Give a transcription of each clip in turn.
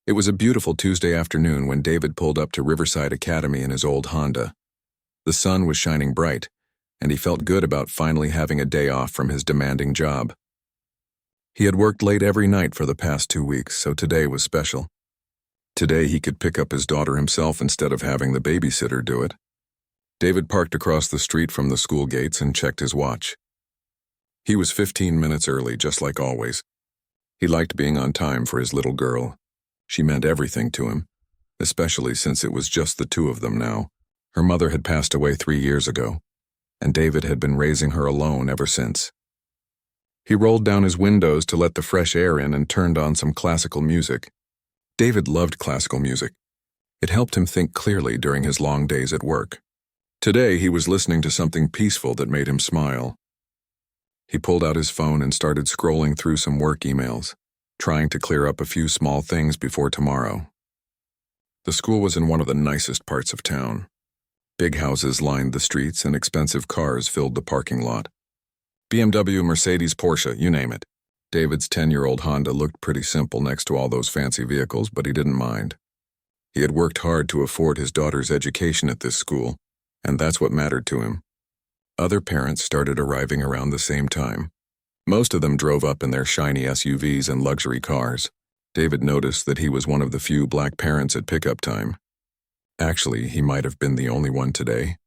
It was a beautiful Tuesday afternoon when David pulled up to Riverside Academy in his old Honda. The sun was shining bright, and he felt good about finally having a day off from his demanding job. He had worked late every night for the past 2 weeks, so today was special. Today he could pick up his daughter himself instead of having the babysitter do it. David parked across the street from the school gates and checked his watch. He was 15 minutes early, just like always. He liked being on time for his little girl. She meant everything to him, especially since it was just the two of them now. Her mother had passed away 3 years ago, and David had been raising her alone ever since. He rolled down his windows to let the fresh air in and turned on some classical music. David loved classical music. It helped him think clearly during his long days at work. Today he was listening to something peaceful that made him smile. He pulled out his phone and started scrolling through some work emails, trying to clear up a few small things before tomorrow. The school was in one of the nicest parts of town. Big houses lined the streets and expensive cars filled the parking lot. BMW, Mercedes, Porsche, you name it. David's 10-year-old Honda looked pretty simple next to all those fancy vehicles, but he didn't mind. He had worked hard to afford his daughter's education at this school, and that's what mattered to him. Other parents started arriving around the same time. Most of them drove up in their shiny SUVs and luxury cars. David noticed that he was one of the few black parents at pickup time. Actually, he might have been the only one today.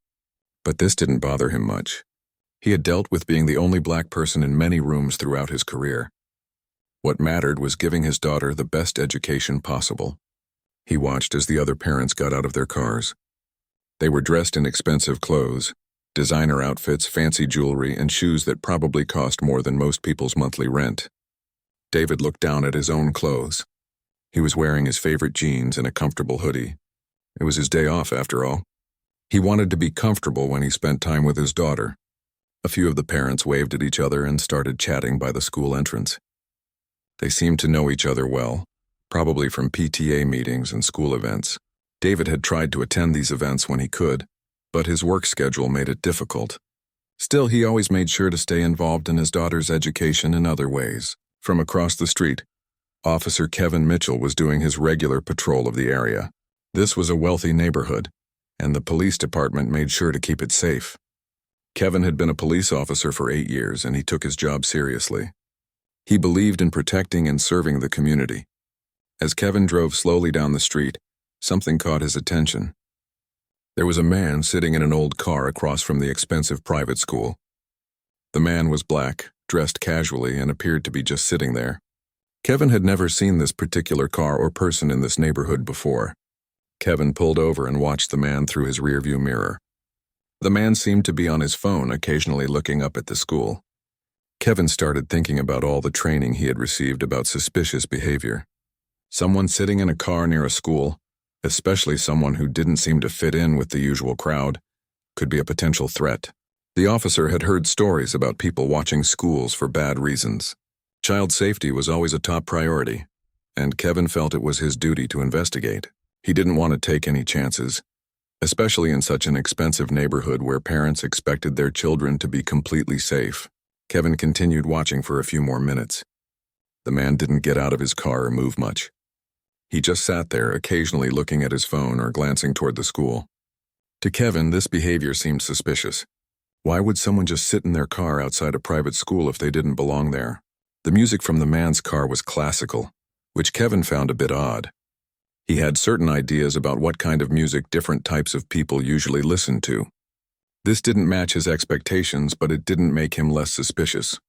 But this didn't bother him much. He had dealt with being the only black person in many rooms throughout his career. What mattered was giving his daughter the best education possible. He watched as the other parents got out of their cars. They were dressed in expensive clothes, designer outfits, fancy jewelry, and shoes that probably cost more than most people's monthly rent. David looked down at his own clothes. He was wearing his favorite jeans and a comfortable hoodie. It was his day off, after all. He wanted to be comfortable when he spent time with his daughter. A few of the parents waved at each other and started chatting by the school entrance. They seemed to know each other well, probably from PTA meetings and school events. David had tried to attend these events when he could, but his work schedule made it difficult. Still, he always made sure to stay involved in his daughter's education in other ways. From across the street, Officer Kevin Mitchell was doing his regular patrol of the area. This was a wealthy neighborhood, and the police department made sure to keep it safe. Kevin had been a police officer for 8 years, and he took his job seriously. He believed in protecting and serving the community. As Kevin drove slowly down the street, something caught his attention. There was a man sitting in an old car across from the expensive private school. The man was black, dressed casually, and appeared to be just sitting there. Kevin had never seen this particular car or person in this neighborhood before. Kevin pulled over and watched the man through his rearview mirror. The man seemed to be on his phone, occasionally looking up at the school. Kevin started thinking about all the training he had received about suspicious behavior. Someone sitting in a car near a school, especially someone who didn't seem to fit in with the usual crowd, could be a potential threat. The officer had heard stories about people watching schools for bad reasons. Child safety was always a top priority, and Kevin felt it was his duty to investigate. He didn't want to take any chances, especially in such an expensive neighborhood where parents expected their children to be completely safe. Kevin continued watching for a few more minutes. The man didn't get out of his car or move much. He just sat there, occasionally looking at his phone or glancing toward the school. To Kevin, this behavior seemed suspicious. Why would someone just sit in their car outside a private school if they didn't belong there? The music from the man's car was classical, which Kevin found a bit odd. He had certain ideas about what kind of music different types of people usually listen to. This didn't match his expectations, but it didn't make him less suspicious.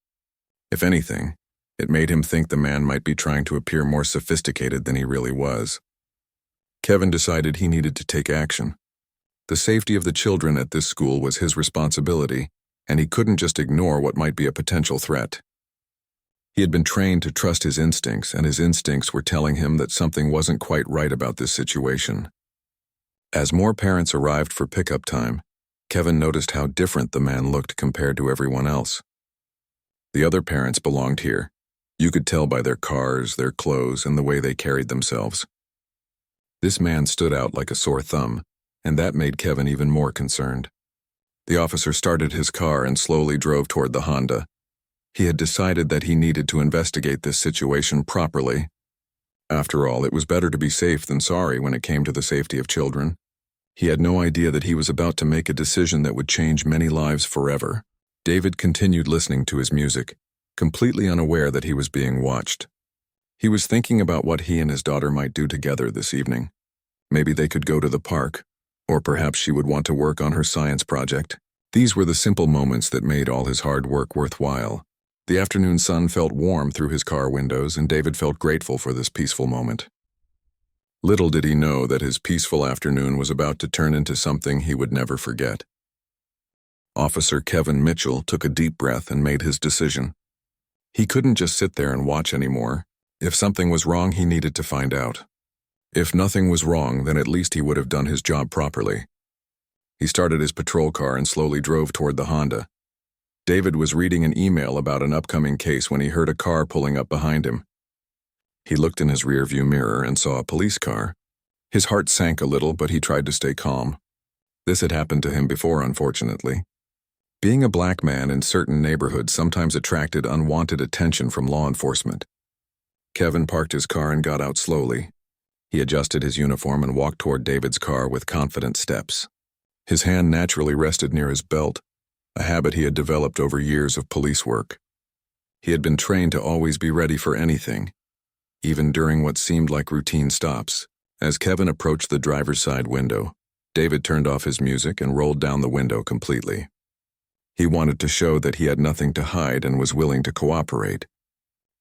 If anything, it made him think the man might be trying to appear more sophisticated than he really was. Kevin decided he needed to take action. The safety of the children at this school was his responsibility, and he couldn't just ignore what might be a potential threat. He had been trained to trust his instincts, and his instincts were telling him that something wasn't quite right about this situation. As more parents arrived for pickup time, Kevin noticed how different the man looked compared to everyone else. The other parents belonged here. You could tell by their cars, their clothes, and the way they carried themselves. This man stood out like a sore thumb, and that made Kevin even more concerned. The officer started his car and slowly drove toward the Honda. He had decided that he needed to investigate this situation properly. After all, it was better to be safe than sorry when it came to the safety of children. He had no idea that he was about to make a decision that would change many lives forever. David continued listening to his music, completely unaware that he was being watched. He was thinking about what he and his daughter might do together this evening. Maybe they could go to the park, or perhaps she would want to work on her science project. These were the simple moments that made all his hard work worthwhile. The afternoon sun felt warm through his car windows, and David felt grateful for this peaceful moment. Little did he know that his peaceful afternoon was about to turn into something he would never forget. Officer Kevin Mitchell took a deep breath and made his decision. He couldn't just sit there and watch anymore. If something was wrong, he needed to find out. If nothing was wrong, then at least he would have done his job properly. He started his patrol car and slowly drove toward the Honda. David was reading an email about an upcoming case when he heard a car pulling up behind him. He looked in his rearview mirror and saw a police car. His heart sank a little, but he tried to stay calm. This had happened to him before, unfortunately. Being a black man in certain neighborhoods sometimes attracted unwanted attention from law enforcement. Kevin parked his car and got out slowly. He adjusted his uniform and walked toward David's car with confident steps. His hand naturally rested near his belt, a habit he had developed over years of police work. He had been trained to always be ready for anything, even during what seemed like routine stops. As Kevin approached the driver's side window, David turned off his music and rolled down the window completely. He wanted to show that he had nothing to hide and was willing to cooperate.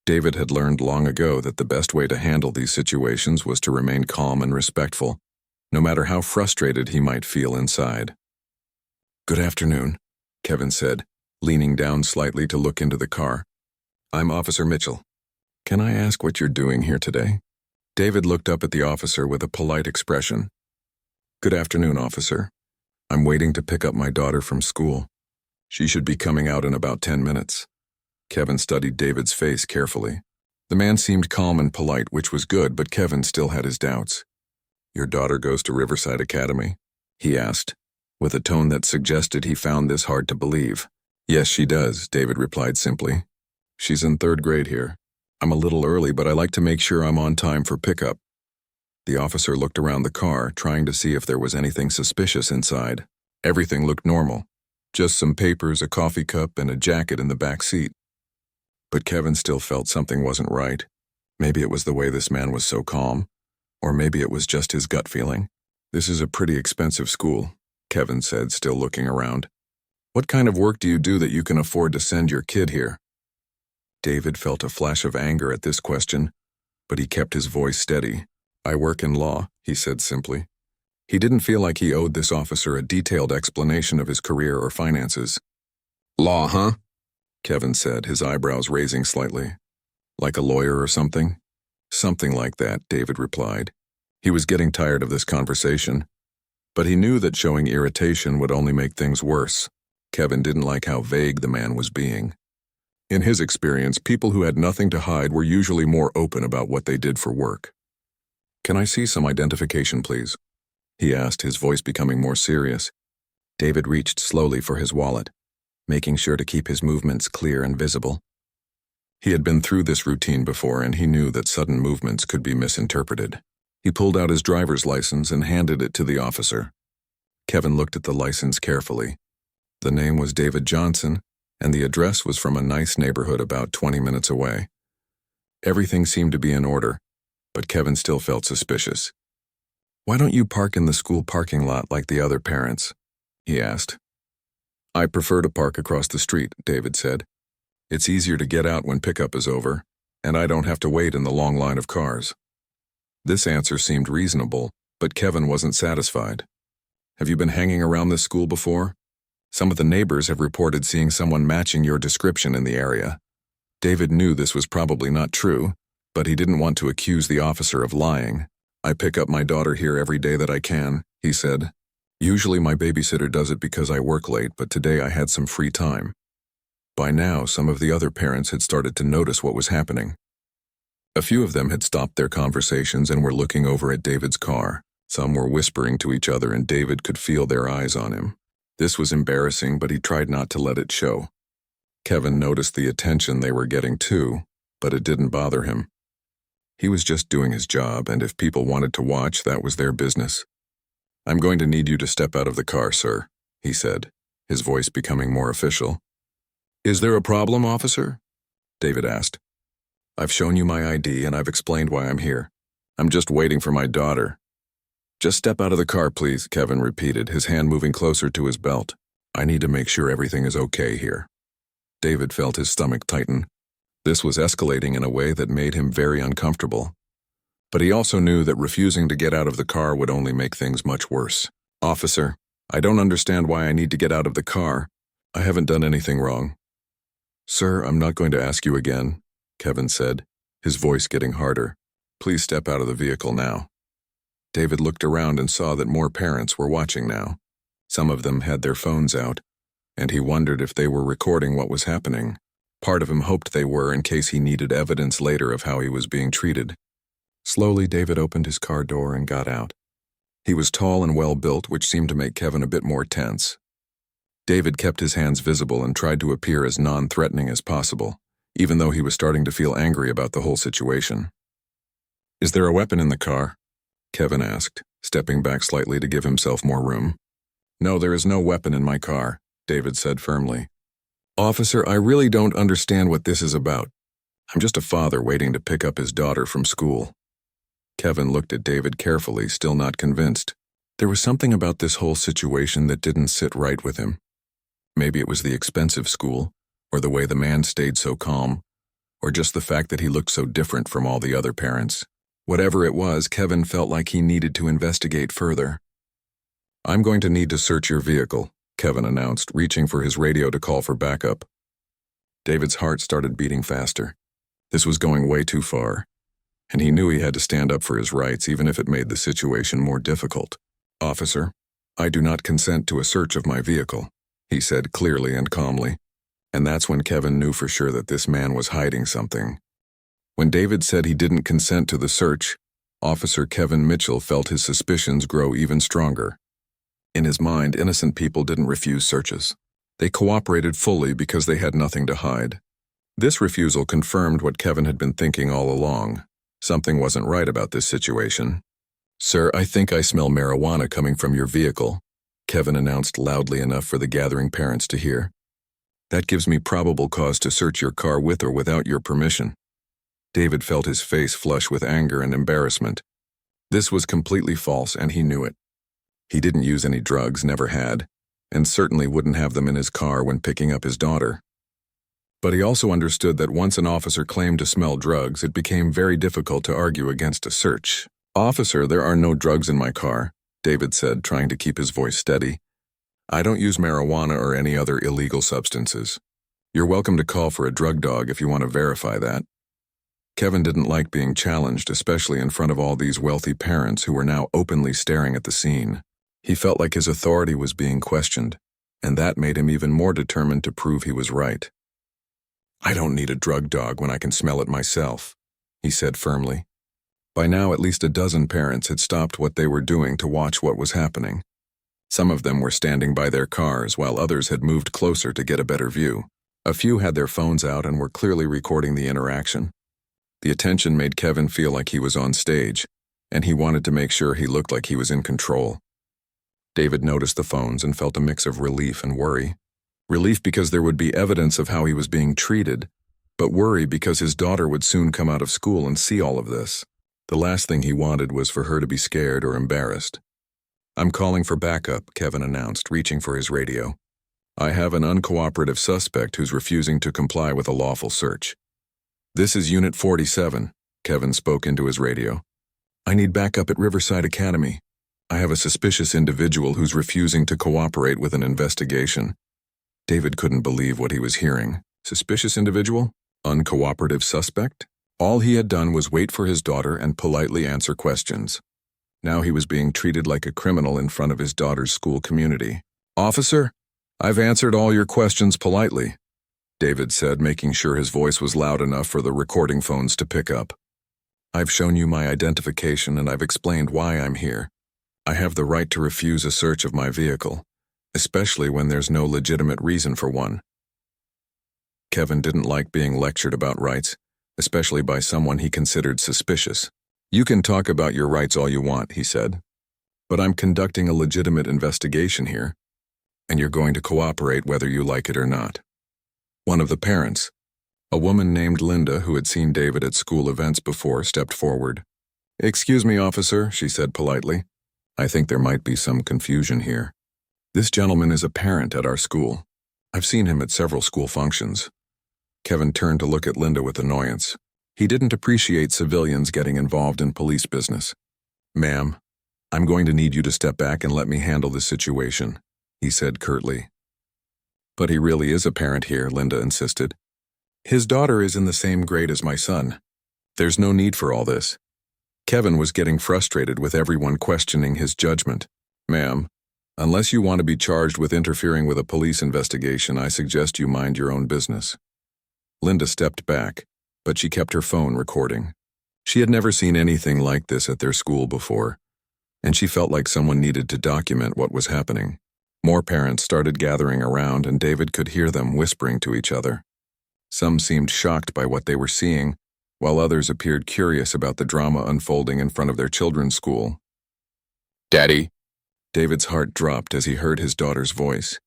David had learned long ago that the best way to handle these situations was to remain calm and respectful, no matter how frustrated he might feel inside. "Good afternoon," Kevin said, leaning down slightly to look into the car. "I'm Officer Mitchell. Can I ask what you're doing here today?" David looked up at the officer with a polite expression. "Good afternoon, officer. I'm waiting to pick up my daughter from school. She should be coming out in about 10 minutes. Kevin studied David's face carefully. The man seemed calm and polite, which was good, but Kevin still had his doubts. "Your daughter goes to Riverside Academy?" he asked, with a tone that suggested he found this hard to believe. "Yes, she does," David replied simply. "She's in 3rd grade here. I'm a little early, but I like to make sure I'm on time for pickup." The officer looked around the car, trying to see if there was anything suspicious inside. Everything looked normal. Just some papers, a coffee cup, and a jacket in the back seat. But Kevin still felt something wasn't right. Maybe it was the way this man was so calm, or maybe it was just his gut feeling. "This is a pretty expensive school," Kevin said, still looking around. "What kind of work do you do that you can afford to send your kid here?" David felt a flash of anger at this question, but he kept his voice steady. "I work in law," he said simply. He didn't feel like he owed this officer a detailed explanation of his career or finances. "Law, huh?" Kevin said, his eyebrows raising slightly. "Like a lawyer or something?" "Something like that," David replied. He was getting tired of this conversation, but he knew that showing irritation would only make things worse. Kevin didn't like how vague the man was being. In his experience, people who had nothing to hide were usually more open about what they did for work. "Can I see some identification, please?" he asked, his voice becoming more serious. David reached slowly for his wallet, making sure to keep his movements clear and visible. He had been through this routine before, and he knew that sudden movements could be misinterpreted. He pulled out his driver's license and handed it to the officer. Kevin looked at the license carefully. The name was David Johnson, and the address was from a nice neighborhood about 20 minutes away. Everything seemed to be in order, but Kevin still felt suspicious. "Why don't you park in the school parking lot like the other parents?" he asked. "I prefer to park across the street," David said. "It's easier to get out when pickup is over, and I don't have to wait in the long line of cars." This answer seemed reasonable, but Kevin wasn't satisfied. "Have you been hanging around this school before? Some of the neighbors have reported seeing someone matching your description in the area." David knew this was probably not true, but he didn't want to accuse the officer of lying. "I pick up my daughter here every day that I can," he said. "Usually my babysitter does it because I work late, but today I had some free time." By now, some of the other parents had started to notice what was happening. A few of them had stopped their conversations and were looking over at David's car. Some were whispering to each other, and David could feel their eyes on him. This was embarrassing, but he tried not to let it show. Kevin noticed the attention they were getting too, but it didn't bother him. He was just doing his job, and if people wanted to watch, that was their business. "I'm going to need you to step out of the car, sir," he said, his voice becoming more official. "Is there a problem, officer?" David asked. "I've shown you my ID and I've explained why I'm here. I'm just waiting for my daughter." "Just step out of the car, please," Kevin repeated, his hand moving closer to his belt. "I need to make sure everything is okay here." David felt his stomach tighten. This was escalating in a way that made him very uncomfortable. But he also knew that refusing to get out of the car would only make things much worse. "Officer, I don't understand why I need to get out of the car. I haven't done anything wrong." "Sir, I'm not going to ask you again," Kevin said, his voice getting harder. "Please step out of the vehicle now." David looked around and saw that more parents were watching now. Some of them had their phones out, and he wondered if they were recording what was happening. Part of him hoped they were in case he needed evidence later of how he was being treated. Slowly, David opened his car door and got out. He was tall and well-built, which seemed to make Kevin a bit more tense. David kept his hands visible and tried to appear as non-threatening as possible, even though he was starting to feel angry about the whole situation. "Is there a weapon in the car?" Kevin asked, stepping back slightly to give himself more room. "No, there is no weapon in my car," David said firmly. "Officer, I really don't understand what this is about. I'm just a father waiting to pick up his daughter from school." Kevin looked at David carefully, still not convinced. There was something about this whole situation that didn't sit right with him. Maybe it was the expensive school, or the way the man stayed so calm, or just the fact that he looked so different from all the other parents. Whatever it was, Kevin felt like he needed to investigate further. "I'm going to need to search your vehicle," Kevin announced, reaching for his radio to call for backup. David's heart started beating faster. This was going way too far, and he knew he had to stand up for his rights even if it made the situation more difficult. "Officer, I do not consent to a search of my vehicle," he said clearly and calmly, and that's when Kevin knew for sure that this man was hiding something. When David said he didn't consent to the search, Officer Kevin Mitchell felt his suspicions grow even stronger. In his mind, innocent people didn't refuse searches. They cooperated fully because they had nothing to hide. This refusal confirmed what Kevin had been thinking all along. Something wasn't right about this situation. "Sir, I think I smell marijuana coming from your vehicle," Kevin announced loudly enough for the gathering parents to hear. "That gives me probable cause to search your car with or without your permission." David felt his face flush with anger and embarrassment. This was completely false, and he knew it. He didn't use any drugs, never had, and certainly wouldn't have them in his car when picking up his daughter. But he also understood that once an officer claimed to smell drugs, it became very difficult to argue against a search. "Officer, there are no drugs in my car," David said, trying to keep his voice steady. "I don't use marijuana or any other illegal substances. You're welcome to call for a drug dog if you want to verify that." Kevin didn't like being challenged, especially in front of all these wealthy parents who were now openly staring at the scene. He felt like his authority was being questioned, and that made him even more determined to prove he was right. "I don't need a drug dog when I can smell it myself," he said firmly. By now, at least a dozen parents had stopped what they were doing to watch what was happening. Some of them were standing by their cars, while others had moved closer to get a better view. A few had their phones out and were clearly recording the interaction. The attention made Kevin feel like he was on stage, and he wanted to make sure he looked like he was in control. David noticed the phones and felt a mix of relief and worry. Relief because there would be evidence of how he was being treated, but worry because his daughter would soon come out of school and see all of this. The last thing he wanted was for her to be scared or embarrassed. "I'm calling for backup," Kevin announced, reaching for his radio. "I have an uncooperative suspect who's refusing to comply with a lawful search." "This is Unit 47, Kevin spoke into his radio. "I need backup at Riverside Academy. I have a suspicious individual who's refusing to cooperate with an investigation." David couldn't believe what he was hearing. Suspicious individual? Uncooperative suspect? All he had done was wait for his daughter and politely answer questions. Now he was being treated like a criminal in front of his daughter's school community. "Officer, I've answered all your questions politely," David said, making sure his voice was loud enough for the recording phones to pick up. "I've shown you my identification and I've explained why I'm here. I have the right to refuse a search of my vehicle, especially when there's no legitimate reason for one." Kevin didn't like being lectured about rights, especially by someone he considered suspicious. "You can talk about your rights all you want," he said, "but I'm conducting a legitimate investigation here, and you're going to cooperate whether you like it or not." One of the parents, a woman named Linda who had seen David at school events before, stepped forward. "Excuse me, officer," she said politely. "I think there might be some confusion here. This gentleman is a parent at our school. I've seen him at several school functions." Kevin turned to look at Linda with annoyance. He didn't appreciate civilians getting involved in police business. "Ma'am, I'm going to need you to step back and let me handle this situation," he said curtly. "But he really is a parent here," Linda insisted. "His daughter is in the same grade as my son. There's no need for all this." Kevin was getting frustrated with everyone questioning his judgment. "Ma'am, unless you want to be charged with interfering with a police investigation, I suggest you mind your own business." Linda stepped back, but she kept her phone recording. She had never seen anything like this at their school before, and she felt like someone needed to document what was happening. More parents started gathering around, and David could hear them whispering to each other. Some seemed shocked by what they were seeing, while others appeared curious about the drama unfolding in front of their children's school. "Daddy?" David's heart dropped as he heard his daughter's voice.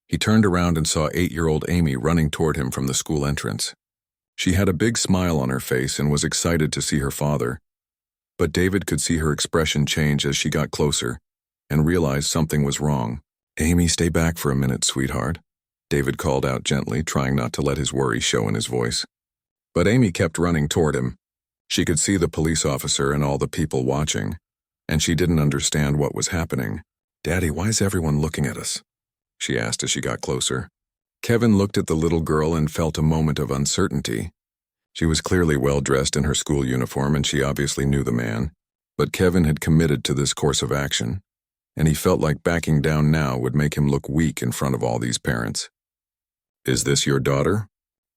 He turned around and saw 8-year-old Amy running toward him from the school entrance. She had a big smile on her face and was excited to see her father, but David could see her expression change as she got closer and realized something was wrong. "Amy, stay back for a minute, sweetheart," David called out gently, trying not to let his worry show in his voice. But Amy kept running toward him. She could see the police officer and all the people watching, and she didn't understand what was happening. "Daddy, why is everyone looking at us?" she asked as she got closer. Kevin looked at the little girl and felt a moment of uncertainty. She was clearly well-dressed in her school uniform, and she obviously knew the man. But Kevin had committed to this course of action, and he felt like backing down now would make him look weak in front of all these parents. "Is this your daughter?"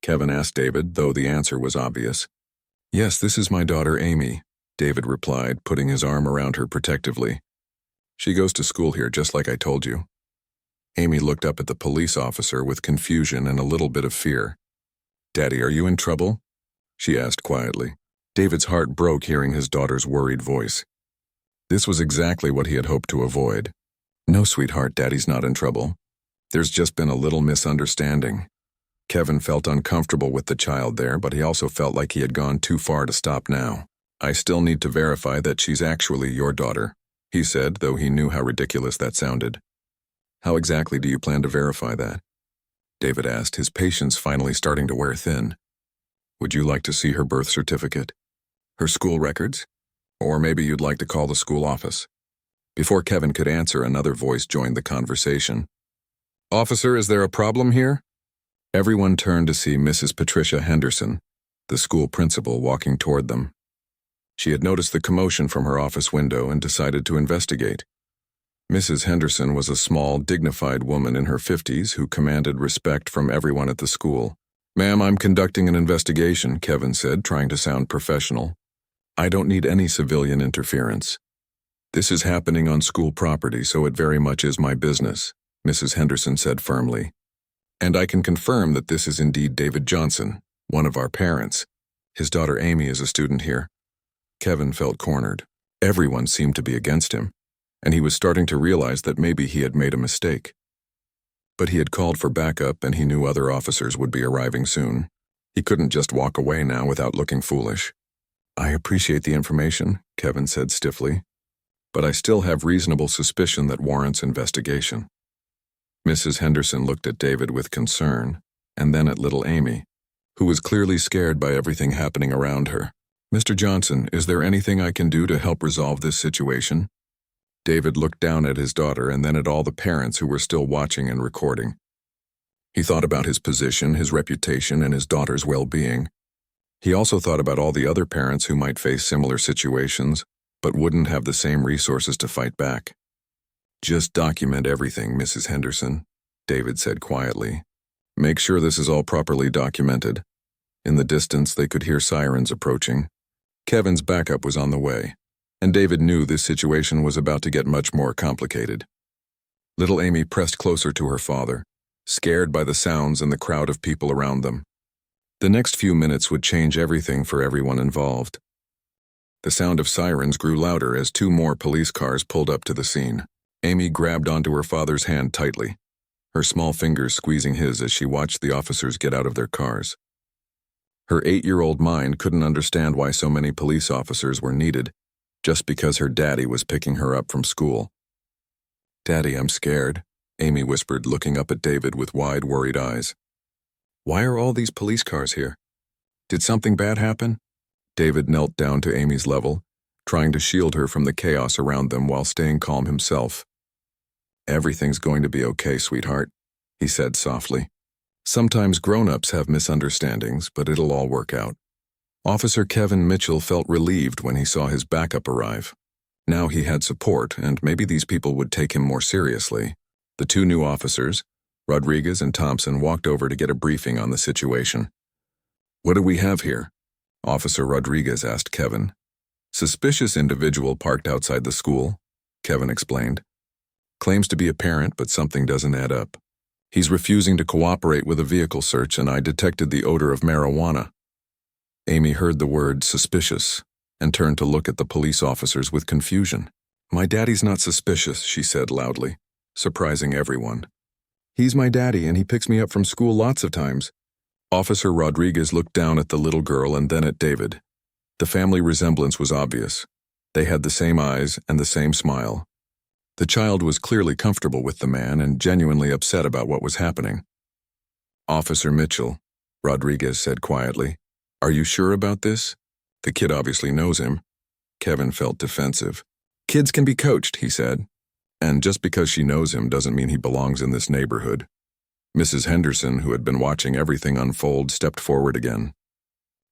Kevin asked David, though the answer was obvious. "Yes, this is my daughter Amy," David replied, putting his arm around her protectively. "She goes to school here, just like I told you." Amy looked up at the police officer with confusion and a little bit of fear. "Daddy, are you in trouble?" she asked quietly. David's heart broke hearing his daughter's worried voice. This was exactly what he had hoped to avoid. "No, sweetheart, Daddy's not in trouble. There's just been a little misunderstanding." Kevin felt uncomfortable with the child there, but he also felt like he had gone too far to stop now. "I still need to verify that she's actually your daughter," he said, though he knew how ridiculous that sounded. "How exactly do you plan to verify that?" David asked, his patience finally starting to wear thin. "Would you like to see her birth certificate? Her school records? Or maybe you'd like to call the school office?" Before Kevin could answer, another voice joined the conversation. "Officer, is there a problem here?" Everyone turned to see Mrs. Patricia Henderson, the school principal, walking toward them. She had noticed the commotion from her office window and decided to investigate. Mrs. Henderson was a small, dignified woman in her 50s who commanded respect from everyone at the school. "Ma'am, I'm conducting an investigation," Kevin said, trying to sound professional. "I don't need any civilian interference. This is happening on school property, so it very much is my business," Mrs. Henderson said firmly. "And I can confirm that this is indeed David Johnson, one of our parents. His daughter Amy is a student here." Kevin felt cornered. Everyone seemed to be against him, and he was starting to realize that maybe he had made a mistake. But he had called for backup, and he knew other officers would be arriving soon. He couldn't just walk away now without looking foolish. "I appreciate the information," Kevin said stiffly, "but I still have reasonable suspicion that warrants investigation." Mrs. Henderson looked at David with concern, and then at little Amy, who was clearly scared by everything happening around her. "Mr. Johnson, is there anything I can do to help resolve this situation?" David looked down at his daughter and then at all the parents who were still watching and recording. He thought about his position, his reputation, and his daughter's well-being. He also thought about all the other parents who might face similar situations, but wouldn't have the same resources to fight back. "Just document everything, Mrs. Henderson," David said quietly. "Make sure this is all properly documented." In the distance, they could hear sirens approaching. Kevin's backup was on the way, and David knew this situation was about to get much more complicated. Little Amy pressed closer to her father, scared by the sounds and the crowd of people around them. The next few minutes would change everything for everyone involved. The sound of sirens grew louder as 2 more police cars pulled up to the scene. Amy grabbed onto her father's hand tightly, her small fingers squeezing his as she watched the officers get out of their cars. Her 8-year-old mind couldn't understand why so many police officers were needed, just because her daddy was picking her up from school. "Daddy, I'm scared," Amy whispered, looking up at David with wide, worried eyes. "Why are all these police cars here? Did something bad happen?" David knelt down to Amy's level, trying to shield her from the chaos around them while staying calm himself. "Everything's going to be okay, sweetheart," he said softly. "Sometimes grown-ups have misunderstandings, but it'll all work out." Officer Kevin Mitchell felt relieved when he saw his backup arrive. Now he had support, and maybe these people would take him more seriously. The 2 new officers, Rodriguez and Thompson, walked over to get a briefing on the situation. "What do we have here?" Officer Rodriguez asked Kevin. "Suspicious individual parked outside the school," Kevin explained. "Claims to be a parent, but something doesn't add up. He's refusing to cooperate with a vehicle search, and I detected the odor of marijuana." Amy heard the word suspicious and turned to look at the police officers with confusion. "My daddy's not suspicious," she said loudly, surprising everyone. "He's my daddy, and he picks me up from school lots of times." Officer Rodriguez looked down at the little girl and then at David. The family resemblance was obvious. They had the same eyes and the same smile. The child was clearly comfortable with the man and genuinely upset about what was happening. "Officer Mitchell," Rodriguez said quietly, "are you sure about this? The kid obviously knows him." Kevin felt defensive. "Kids can be coached," he said. "And just because she knows him doesn't mean he belongs in this neighborhood." Mrs. Henderson, who had been watching everything unfold, stepped forward again.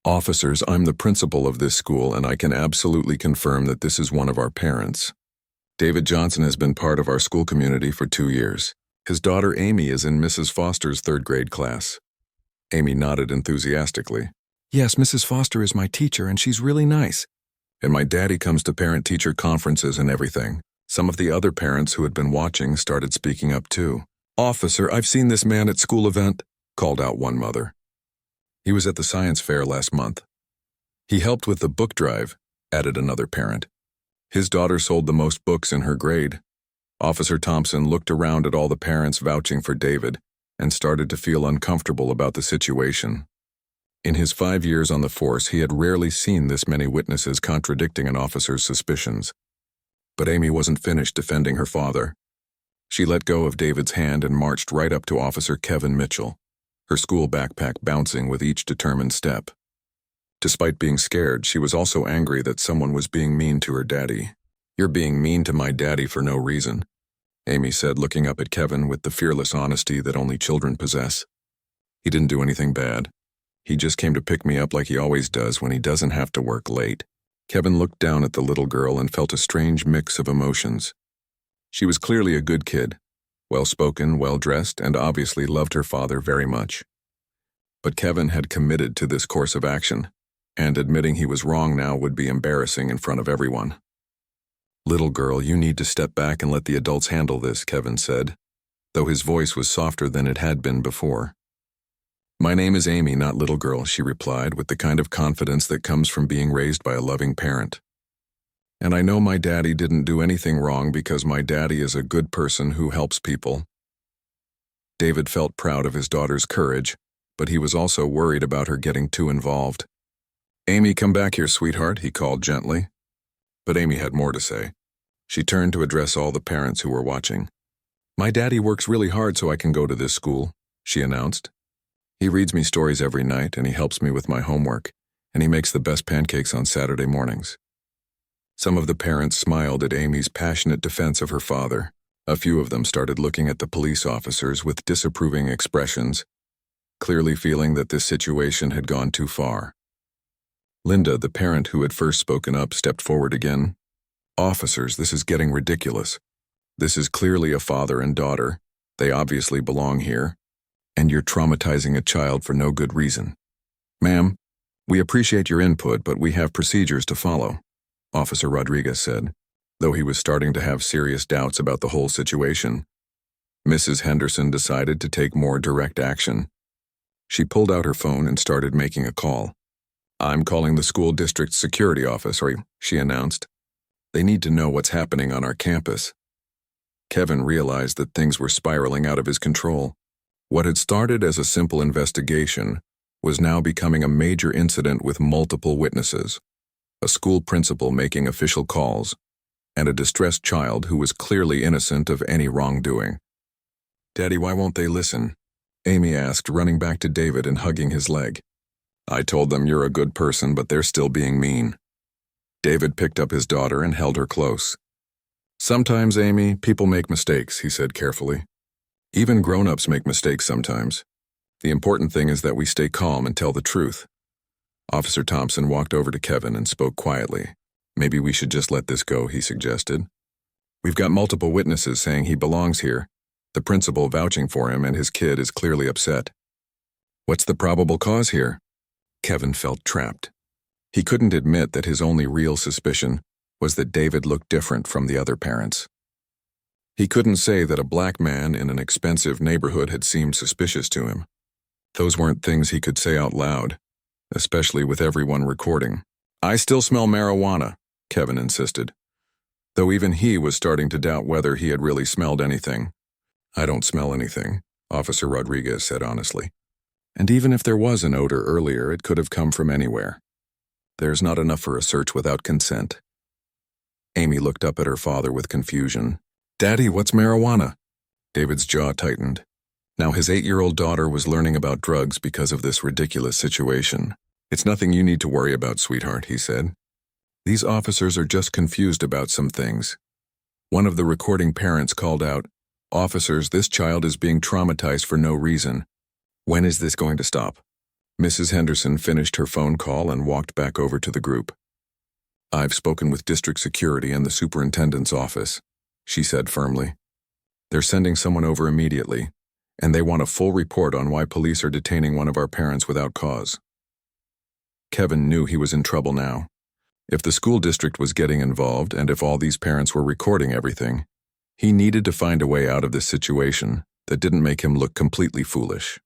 "Officers, I'm the principal of this school, and I can absolutely confirm that this is one of our parents. David Johnson has been part of our school community for 2 years. His daughter Amy is in Mrs. Foster's 3rd grade class." Amy nodded enthusiastically. "Yes, Mrs. Foster is my teacher, and she's really nice. And my daddy comes to parent-teacher conferences and everything." Some of the other parents who had been watching started speaking up too. "Officer, I've seen this man at school event," called out one mother. "He was at the science fair last month." "He helped with the book drive," added another parent. "His daughter sold the most books in her grade." Officer Thompson looked around at all the parents vouching for David and started to feel uncomfortable about the situation. In his 5 years on the force, he had rarely seen this many witnesses contradicting an officer's suspicions. But Amy wasn't finished defending her father. She let go of David's hand and marched right up to Officer Kevin Mitchell, her school backpack bouncing with each determined step. Despite being scared, she was also angry that someone was being mean to her daddy. "You're being mean to my daddy for no reason," Amy said, looking up at Kevin with the fearless honesty that only children possess. "He didn't do anything bad. He just came to pick me up like he always does when he doesn't have to work late." Kevin looked down at the little girl and felt a strange mix of emotions. She was clearly a good kid, well-spoken, well-dressed, and obviously loved her father very much. But Kevin had committed to this course of action, and admitting he was wrong now would be embarrassing in front of everyone. "Little girl, you need to step back and let the adults handle this," Kevin said, though his voice was softer than it had been before. "My name is Amy, not little girl," she replied with the kind of confidence that comes from being raised by a loving parent. "And I know my daddy didn't do anything wrong because my daddy is a good person who helps people." David felt proud of his daughter's courage, but he was also worried about her getting too involved. "Amy, come back here, sweetheart," he called gently. But Amy had more to say. She turned to address all the parents who were watching. "My daddy works really hard so I can go to this school," she announced. "He reads me stories every night, and he helps me with my homework, and he makes the best pancakes on Saturday mornings." Some of the parents smiled at Amy's passionate defense of her father. A few of them started looking at the police officers with disapproving expressions, clearly feeling that this situation had gone too far. Linda, the parent who had first spoken up, stepped forward again. "Officers, this is getting ridiculous. This is clearly a father and daughter. They obviously belong here. And you're traumatizing a child for no good reason. Ma'am, we appreciate your input, but we have procedures to follow," Officer Rodriguez said, though he was starting to have serious doubts about the whole situation. Mrs. Henderson decided to take more direct action. She pulled out her phone and started making a call. "I'm calling the school district's security office," she announced. "They need to know what's happening on our campus." Kevin realized that things were spiraling out of his control. What had started as a simple investigation was now becoming a major incident with multiple witnesses, a school principal making official calls, and a distressed child who was clearly innocent of any wrongdoing. "Daddy, why won't they listen?" Amy asked, running back to David and hugging his leg. "I told them you're a good person, but they're still being mean." David picked up his daughter and held her close. "Sometimes, Amy, people make mistakes," he said carefully. "Even grown-ups make mistakes sometimes. The important thing is that we stay calm and tell the truth." Officer Thompson walked over to Kevin and spoke quietly. "Maybe we should just let this go," he suggested. "We've got multiple witnesses saying he belongs here. The principal vouching for him, and his kid is clearly upset." "What's the probable cause here?" Kevin felt trapped. He couldn't admit that his only real suspicion was that David looked different from the other parents. He couldn't say that a black man in an expensive neighborhood had seemed suspicious to him. Those weren't things he could say out loud, especially with everyone recording. "I still smell marijuana," Kevin insisted, though even he was starting to doubt whether he had really smelled anything. "I don't smell anything," Officer Rodriguez said honestly. "And even if there was an odor earlier, it could have come from anywhere. There's not enough for a search without consent." Amy looked up at her father with confusion. "Daddy, what's marijuana?" David's jaw tightened. Now his 8-year-old daughter was learning about drugs because of this ridiculous situation. "It's nothing you need to worry about, sweetheart," he said. "These officers are just confused about some things." One of the recording parents called out, "Officers, this child is being traumatized for no reason. When is this going to stop?" Mrs. Henderson finished her phone call and walked back over to the group. "I've spoken with district security and the superintendent's office," she said firmly. "They're sending someone over immediately, and they want a full report on why police are detaining one of our parents without cause." Kevin knew he was in trouble now. If the school district was getting involved and if all these parents were recording everything, he needed to find a way out of this situation that didn't make him look completely foolish.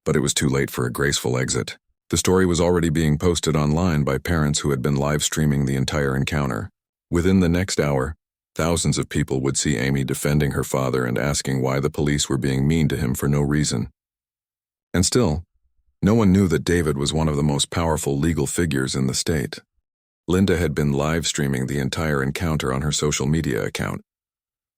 But it was too late for a graceful exit. The story was already being posted online by parents who had been live streaming the entire encounter. Within the next hour, thousands of people would see Amy defending her father and asking why the police were being mean to him for no reason. And still, no one knew that David was one of the most powerful legal figures in the state. Linda had been live streaming the entire encounter on her social media account,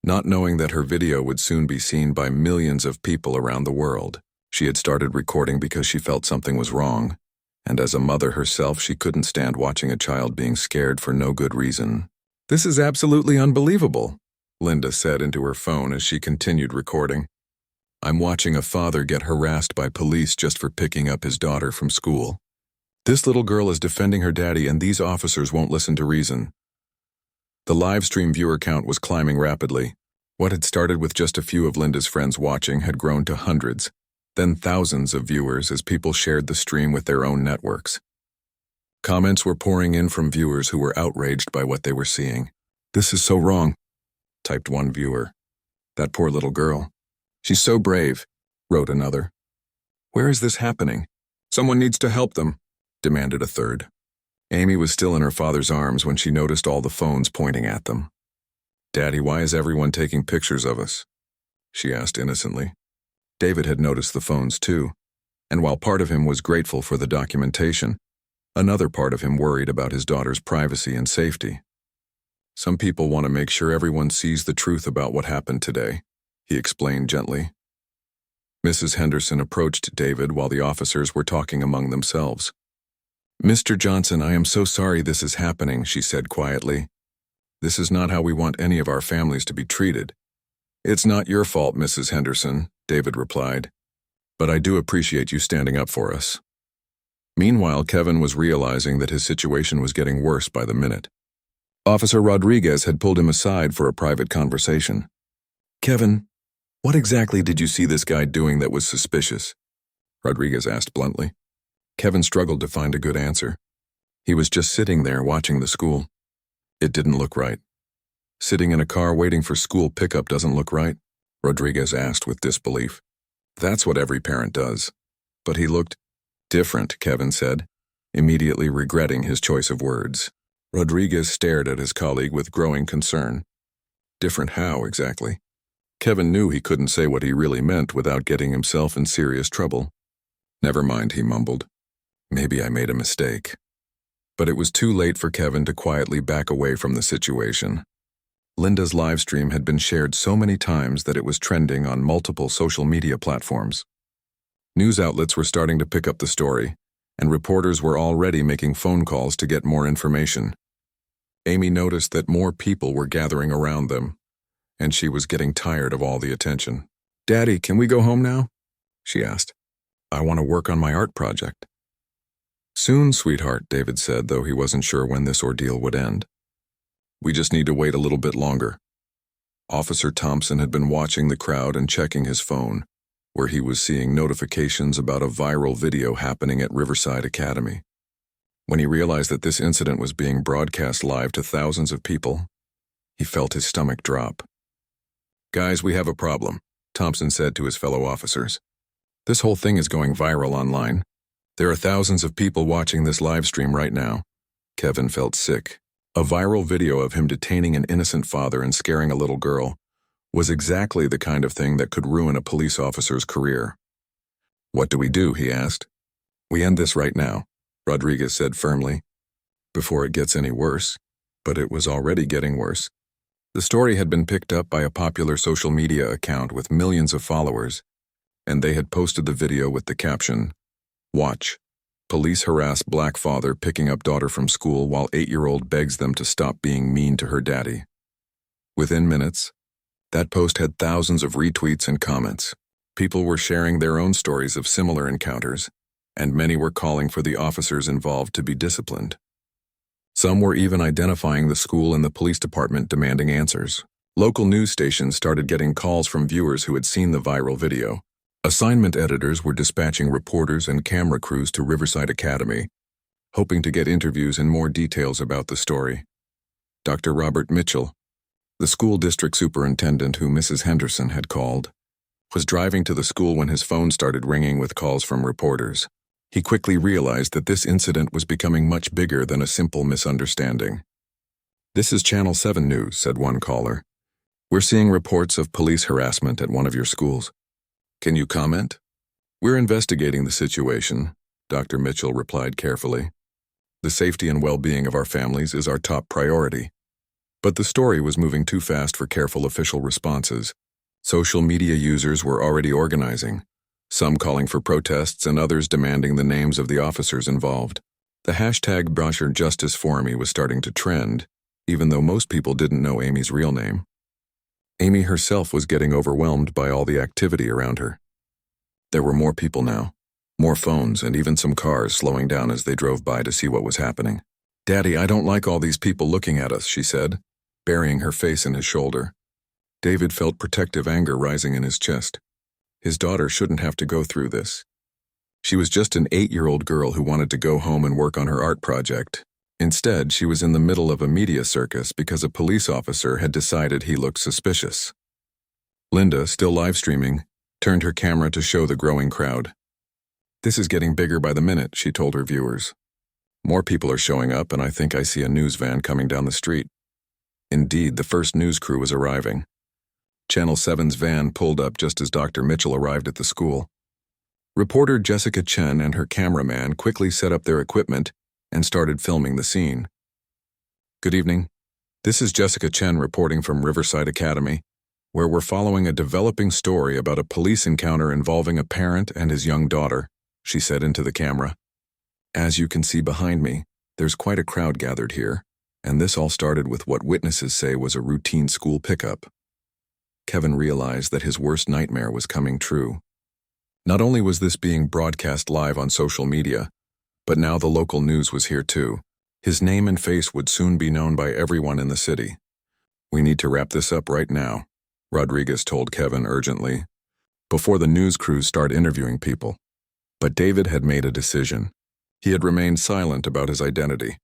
not knowing that her video would soon be seen by millions of people around the world. She had started recording because she felt something was wrong, and as a mother herself, she couldn't stand watching a child being scared for no good reason. "This is absolutely unbelievable," Linda said into her phone as she continued recording. "I'm watching a father get harassed by police just for picking up his daughter from school. This little girl is defending her daddy and these officers won't listen to reason." The live stream viewer count was climbing rapidly. What had started with just a few of Linda's friends watching had grown to hundreds, then thousands of viewers as people shared the stream with their own networks. Comments were pouring in from viewers who were outraged by what they were seeing. "This is so wrong," typed one viewer. "That poor little girl. She's so brave," wrote another. "Where is this happening? Someone needs to help them," demanded a third. Amy was still in her father's arms when she noticed all the phones pointing at them. "Daddy, why is everyone taking pictures of us?" she asked innocently. David had noticed the phones too, and while part of him was grateful for the documentation, another part of him worried about his daughter's privacy and safety. "Some people want to make sure everyone sees the truth about what happened today," he explained gently. Mrs. Henderson approached David while the officers were talking among themselves. "Mr. Johnson, I am so sorry this is happening," she said quietly. "This is not how we want any of our families to be treated." "It's not your fault, Mrs. Henderson," David replied, "but I do appreciate you standing up for us." Meanwhile, Kevin was realizing that his situation was getting worse by the minute. Officer Rodriguez had pulled him aside for a private conversation. "Kevin, what exactly did you see this guy doing that was suspicious?" Rodriguez asked bluntly. Kevin struggled to find a good answer. He was just sitting there watching the school. It didn't look right. "Sitting in a car waiting for school pickup doesn't look right?" Rodriguez asked with disbelief. "That's what every parent does." But he looked different, Kevin said, immediately regretting his choice of words. Rodriguez stared at his colleague with growing concern. Different how, exactly? Kevin knew he couldn't say what he really meant without getting himself in serious trouble. Never mind, he mumbled. Maybe I made a mistake. But it was too late for Kevin to quietly back away from the situation. Linda's livestream had been shared so many times that it was trending on multiple social media platforms. News outlets were starting to pick up the story, and reporters were already making phone calls to get more information. Amy noticed that more people were gathering around them, and she was getting tired of all the attention. "Daddy, can we go home now?" she asked. "I want to work on my art project." "Soon, sweetheart," David said, though he wasn't sure when this ordeal would end. "We just need to wait a little bit longer." Officer Thompson had been watching the crowd and checking his phone, where he was seeing notifications about a viral video happening at Riverside Academy. When he realized that this incident was being broadcast live to thousands of people, he felt his stomach drop. "Guys, we have a problem," Thompson said to his fellow officers. "This whole thing is going viral online. There are thousands of people watching this live stream right now." Kevin felt sick. A viral video of him detaining an innocent father and scaring a little girl was exactly the kind of thing that could ruin a police officer's career. "What do we do?" he asked. "We end this right now," Rodriguez said firmly, "before it gets any worse." But it was already getting worse. The story had been picked up by a popular social media account with millions of followers, and they had posted the video with the caption, "Watch. Police harass black father picking up daughter from school while 8-year-old begs them to stop being mean to her daddy." Within minutes, that post had thousands of retweets and comments. People were sharing their own stories of similar encounters, and many were calling for the officers involved to be disciplined. Some were even identifying the school and the police department, demanding answers. Local news stations started getting calls from viewers who had seen the viral video. Assignment editors were dispatching reporters and camera crews to Riverside Academy, hoping to get interviews and more details about the story. Dr. Robert Mitchell, the school district superintendent who Mrs. Henderson had called, was driving to the school when his phone started ringing with calls from reporters. He quickly realized that this incident was becoming much bigger than a simple misunderstanding. "This is Channel 7 News," said one caller. "We're seeing reports of police harassment at one of your schools. Can you comment?" "We're investigating the situation," Dr. Mitchell replied carefully. "The safety and well-being of our families is our top priority." But the story was moving too fast for careful official responses. Social media users were already organizing, some calling for protests and others demanding the names of the officers involved. The hashtag Brasher Justice for Me was starting to trend, even though most people didn't know Amy's real name. Amy herself was getting overwhelmed by all the activity around her. There were more people now, more phones, and even some cars slowing down as they drove by to see what was happening. "Daddy, I don't like all these people looking at us," she said, burying her face in his shoulder. David felt protective anger rising in his chest. His daughter shouldn't have to go through this. She was just an 8-year-old girl who wanted to go home and work on her art project. Instead, she was in the middle of a media circus because a police officer had decided he looked suspicious. Linda, still live streaming, turned her camera to show the growing crowd. "This is getting bigger by the minute," she told her viewers. "More people are showing up, and I think I see a news van coming down the street." Indeed, the first news crew was arriving. Channel 7's van pulled up just as Dr. Mitchell arrived at the school. Reporter Jessica Chen and her cameraman quickly set up their equipment and started filming the scene. "Good evening. This is Jessica Chen reporting from Riverside Academy, where we're following a developing story about a police encounter involving a parent and his young daughter," she said into the camera. "As you can see behind me, there's quite a crowd gathered here, and this all started with what witnesses say was a routine school pickup." Kevin realized that his worst nightmare was coming true. Not only was this being broadcast live on social media, but now the local news was here too. His name and face would soon be known by everyone in the city. "We need to wrap this up right now," Rodriguez told Kevin urgently, "before the news crews start interviewing people." But David had made a decision. He had remained silent about his identity,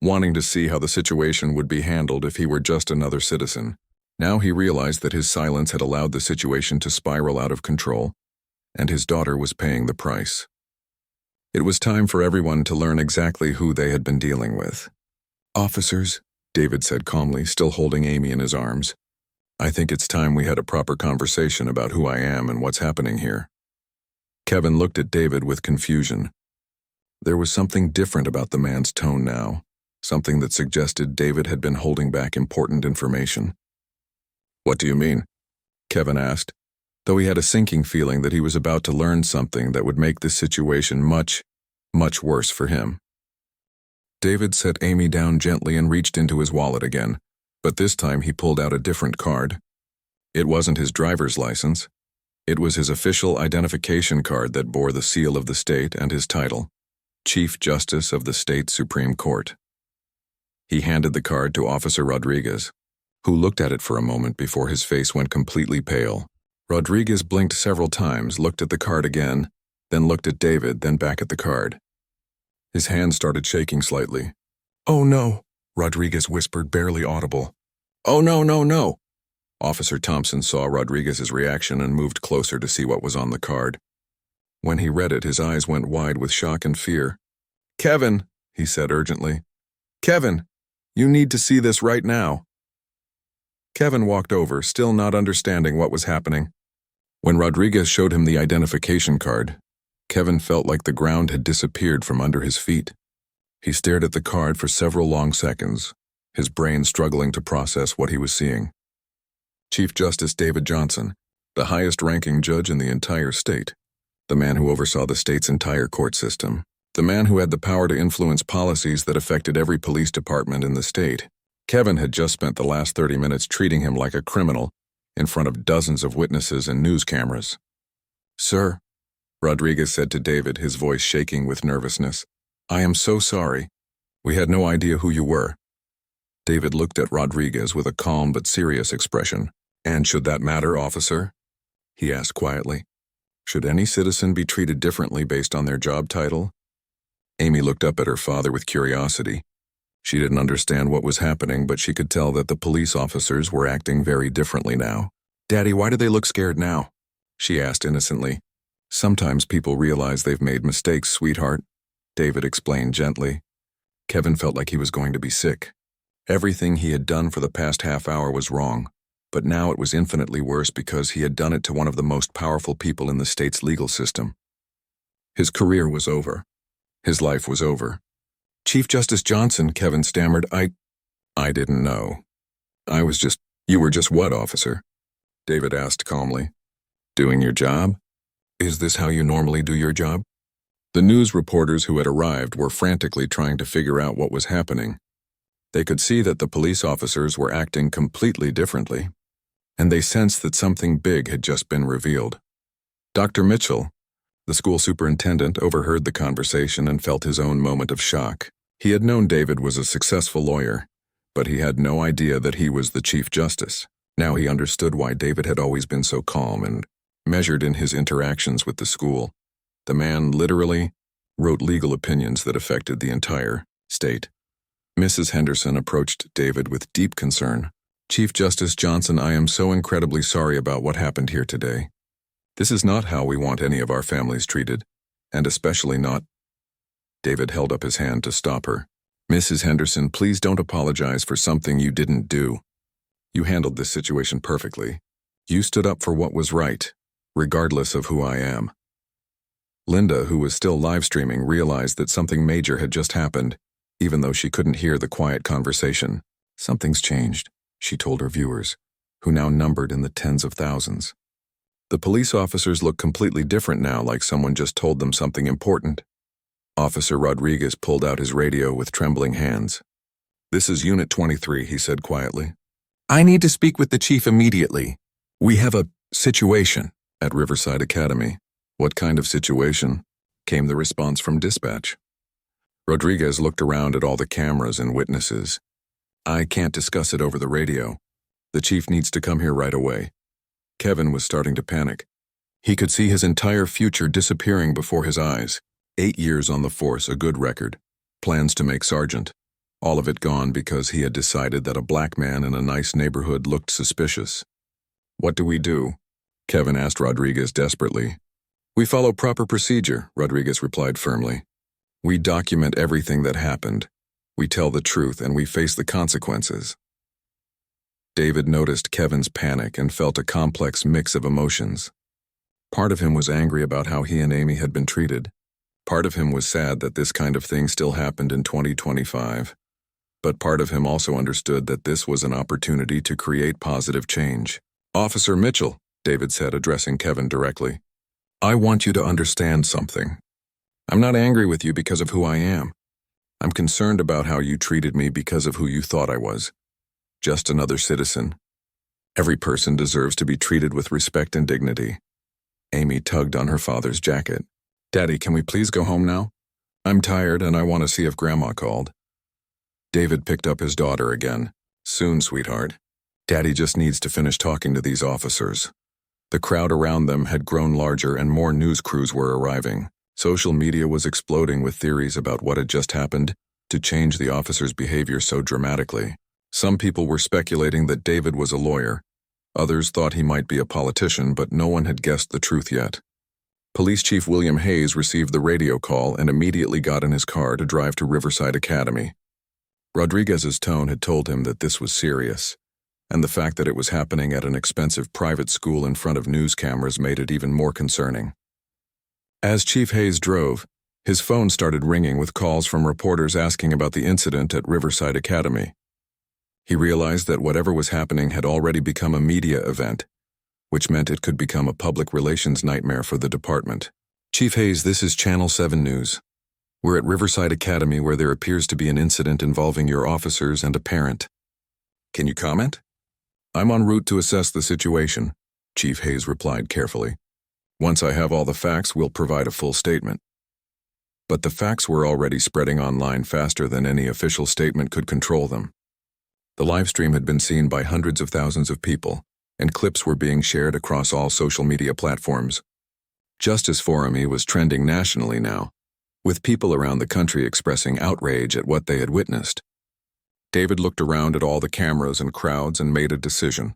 wanting to see how the situation would be handled if he were just another citizen. Now he realized that his silence had allowed the situation to spiral out of control, and his daughter was paying the price. It was time for everyone to learn exactly who they had been dealing with. "Officers," David said calmly, still holding Amy in his arms, "I think it's time we had a proper conversation about who I am and what's happening here." Kevin looked at David with confusion. There was something different about the man's tone now, something that suggested David had been holding back important information. "What do you mean?" Kevin asked, though he had a sinking feeling that he was about to learn something that would make this situation much, much worse for him. David set Amy down gently and reached into his wallet again, but this time he pulled out a different card. It wasn't his driver's license. It was his official identification card that bore the seal of the state and his title, Chief Justice of the State Supreme Court. He handed the card to Officer Rodriguez, who looked at it for a moment before his face went completely pale. Rodriguez blinked several times, looked at the card again, then looked at David, then back at the card. His hand started shaking slightly. "Oh no," Rodriguez whispered, barely audible. "Oh no, no, no." Officer Thompson saw Rodriguez's reaction and moved closer to see what was on the card. When he read it, his eyes went wide with shock and fear. "Kevin," he said urgently. "Kevin, you need to see this right now." Kevin walked over, still not understanding what was happening. When Rodriguez showed him the identification card, Kevin felt like the ground had disappeared from under his feet. He stared at the card for several long seconds, his brain struggling to process what he was seeing. Chief Justice David Johnson, the highest-ranking judge in the entire state, the man who oversaw the state's entire court system, the man who had the power to influence policies that affected every police department in the state. Kevin had just spent the last 30 minutes treating him like a criminal in front of dozens of witnesses and news cameras. "Sir," Rodriguez said to David, his voice shaking with nervousness, "I am so sorry. We had no idea who you were." David looked at Rodriguez with a calm but serious expression. "And should that matter, officer?" he asked quietly. "Should any citizen be treated differently based on their job title?" Amy looked up at her father with curiosity. She didn't understand what was happening, but she could tell that the police officers were acting very differently now. "Daddy, why do they look scared now?" she asked innocently. "Sometimes people realize they've made mistakes, sweetheart," David explained gently. Kevin felt like he was going to be sick. Everything he had done for the past half hour was wrong, but now it was infinitely worse because he had done it to one of the most powerful people in the state's legal system. His career was over. His life was over. "Chief Justice Johnson," Kevin stammered, I didn't know. You were just what, officer?" David asked calmly. "Doing your job? Is this how you normally do your job?" The news reporters who had arrived were frantically trying to figure out what was happening. They could see that the police officers were acting completely differently, and they sensed that something big had just been revealed. Dr. Mitchell, the school superintendent, overheard the conversation and felt his own moment of shock. He had known David was a successful lawyer, but he had no idea that he was the Chief Justice. Now he understood why David had always been so calm and measured in his interactions with the school. The man literally wrote legal opinions that affected the entire state. Mrs. Henderson approached David with deep concern. "Chief Justice Johnson, I am so incredibly sorry about what happened here today. This is not how we want any of our families treated, and especially not—" David held up his hand to stop her. "Mrs. Henderson, please don't apologize for something you didn't do. You handled this situation perfectly. You stood up for what was right, regardless of who I am." Linda, who was still live streaming, realized that something major had just happened, even though she couldn't hear the quiet conversation. "Something's changed," she told her viewers, who now numbered in the tens of thousands. The police officers looked completely different now, like someone just told them something important. Officer Rodriguez pulled out his radio with trembling hands. "This is Unit 23, he said quietly. "I need to speak with the chief immediately. We have a situation at Riverside Academy." "What kind of situation?" came the response from dispatch. Rodriguez looked around at all the cameras and witnesses. "I can't discuss it over the radio. The chief needs to come here right away." Kevin was starting to panic. He could see his entire future disappearing before his eyes. 8 years on the force, a good record. Plans to make sergeant. All of it gone because he had decided that a black man in a nice neighborhood looked suspicious. "What do we do?" Kevin asked Rodriguez desperately. We follow proper procedure, Rodriguez replied firmly. We document everything that happened. We tell the truth and we face the consequences. David noticed Kevin's panic and felt a complex mix of emotions. Part of him was angry about how he and Amy had been treated. Part of him was sad that this kind of thing still happened in 2025. But part of him also understood that this was an opportunity to create positive change. Officer Mitchell, David said, addressing Kevin directly. I want you to understand something. I'm not angry with you because of who I am. I'm concerned about how you treated me because of who you thought I was. Just another citizen. Every person deserves to be treated with respect and dignity. Amy tugged on her father's jacket. Daddy, can we please go home now? I'm tired and I want to see if Grandma called. David picked up his daughter again. Soon, sweetheart. Daddy just needs to finish talking to these officers. The crowd around them had grown larger and more news crews were arriving. Social media was exploding with theories about what had just happened to change the officers' behavior so dramatically. Some people were speculating that David was a lawyer. Others thought he might be a politician, but no one had guessed the truth yet. Police Chief William Hayes received the radio call and immediately got in his car to drive to Riverside Academy. Rodriguez's tone had told him that this was serious, and the fact that it was happening at an expensive private school in front of news cameras made it even more concerning. As Chief Hayes drove, his phone started ringing with calls from reporters asking about the incident at Riverside Academy. He realized that whatever was happening had already become a media event, which meant it could become a public relations nightmare for the department. Chief Hayes, this is Channel 7 News. We're at Riverside Academy where there appears to be an incident involving your officers and a parent. Can you comment? I'm en route to assess the situation, Chief Hayes replied carefully. Once I have all the facts, we'll provide a full statement. But the facts were already spreading online faster than any official statement could control them. The live stream had been seen by hundreds of thousands of people, and clips were being shared across all social media platforms. Justice for Amy was trending nationally now, with people around the country expressing outrage at what they had witnessed. David looked around at all the cameras and crowds and made a decision.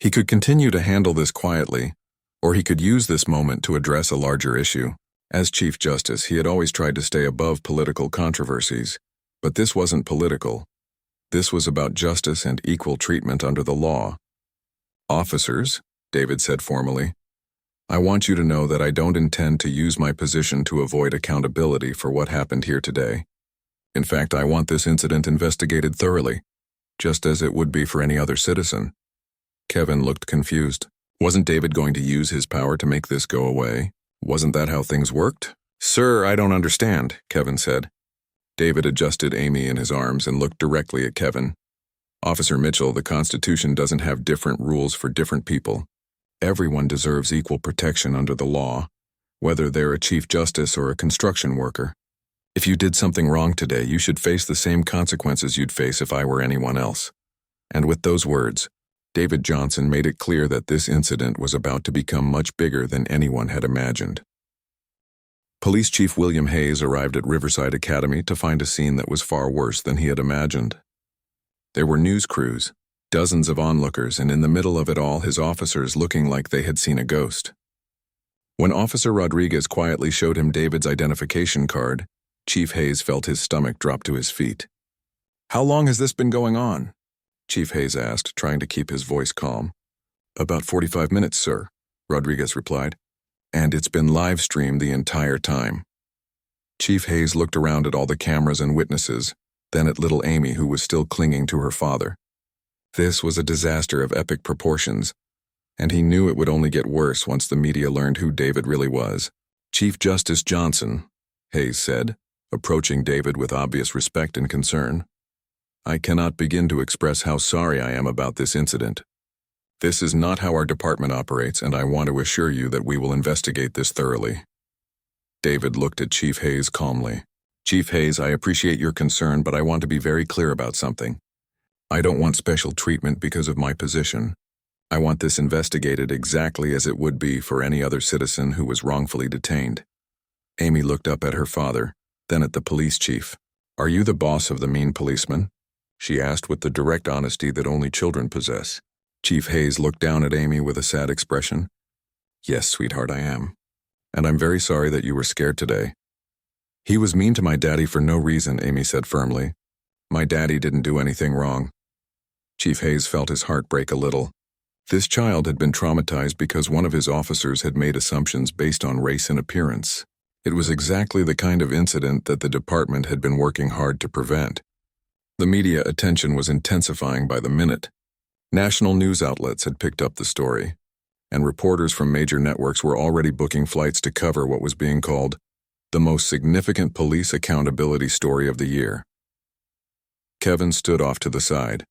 He could continue to handle this quietly, or he could use this moment to address a larger issue. As Chief Justice, he had always tried to stay above political controversies, but this wasn't political. This was about justice and equal treatment under the law. Officers, David said formally, I want you to know that I don't intend to use my position to avoid accountability for what happened here today. In fact, I want this incident investigated thoroughly, just as it would be for any other citizen. Kevin looked confused. Wasn't David going to use his power to make this go away? Wasn't that how things worked? Sir, I don't understand, Kevin said. David adjusted Amy in his arms and looked directly at Kevin. Officer Mitchell, the Constitution doesn't have different rules for different people. Everyone deserves equal protection under the law, whether they're a Chief Justice or a construction worker. If you did something wrong today, you should face the same consequences you'd face if I were anyone else. And with those words, David Johnson made it clear that this incident was about to become much bigger than anyone had imagined. Police Chief William Hayes arrived at Riverside Academy to find a scene that was far worse than he had imagined. There were news crews, dozens of onlookers, and in the middle of it all, his officers looking like they had seen a ghost. When Officer Rodriguez quietly showed him David's identification card, Chief Hayes felt his stomach drop to his feet. How long has this been going on? Chief Hayes asked, trying to keep his voice calm. About 45 minutes, sir, Rodriguez replied. And it's been live-streamed the entire time. Chief Hayes looked around at all the cameras and witnesses, then at little Amy, who was still clinging to her father. This was a disaster of epic proportions, and he knew it would only get worse once the media learned who David really was. Chief Justice Johnson, Hayes said, approaching David with obvious respect and concern. I cannot begin to express how sorry I am about this incident. This is not how our department operates, and I want to assure you that we will investigate this thoroughly. David looked at Chief Hayes calmly. Chief Hayes, I appreciate your concern, but I want to be very clear about something. I don't want special treatment because of my position. I want this investigated exactly as it would be for any other citizen who was wrongfully detained. Amy looked up at her father, then at the police chief. Are you the boss of the mean policeman? She asked with the direct honesty that only children possess. Chief Hayes looked down at Amy with a sad expression. Yes, sweetheart, I am. and I'm very sorry that you were scared today. He was mean to my daddy for no reason, Amy said firmly. My daddy didn't do anything wrong. Chief Hayes felt his heart break a little. This child had been traumatized because one of his officers had made assumptions based on race and appearance. It was exactly the kind of incident that the department had been working hard to prevent. The media attention was intensifying by the minute. National news outlets had picked up the story, and reporters from major networks were already booking flights to cover what was being called the most significant police accountability story of the year. Kevin stood off to the side,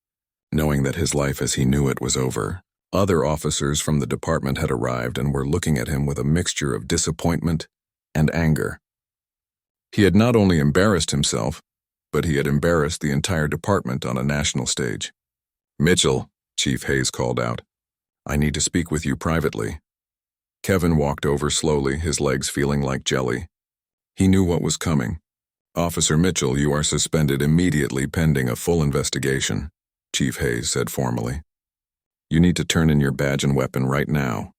knowing that his life as he knew it was over. Other officers from the department had arrived and were looking at him with a mixture of disappointment and anger. He had not only embarrassed himself, but he had embarrassed the entire department on a national stage. "Mitchell," Chief Hayes called out, "I need to speak with you privately." Kevin walked over slowly, his legs feeling like jelly. He knew what was coming. "Officer Mitchell, you are suspended immediately pending a full investigation," Chief Hayes said formally. "You need to turn in your badge and weapon right now."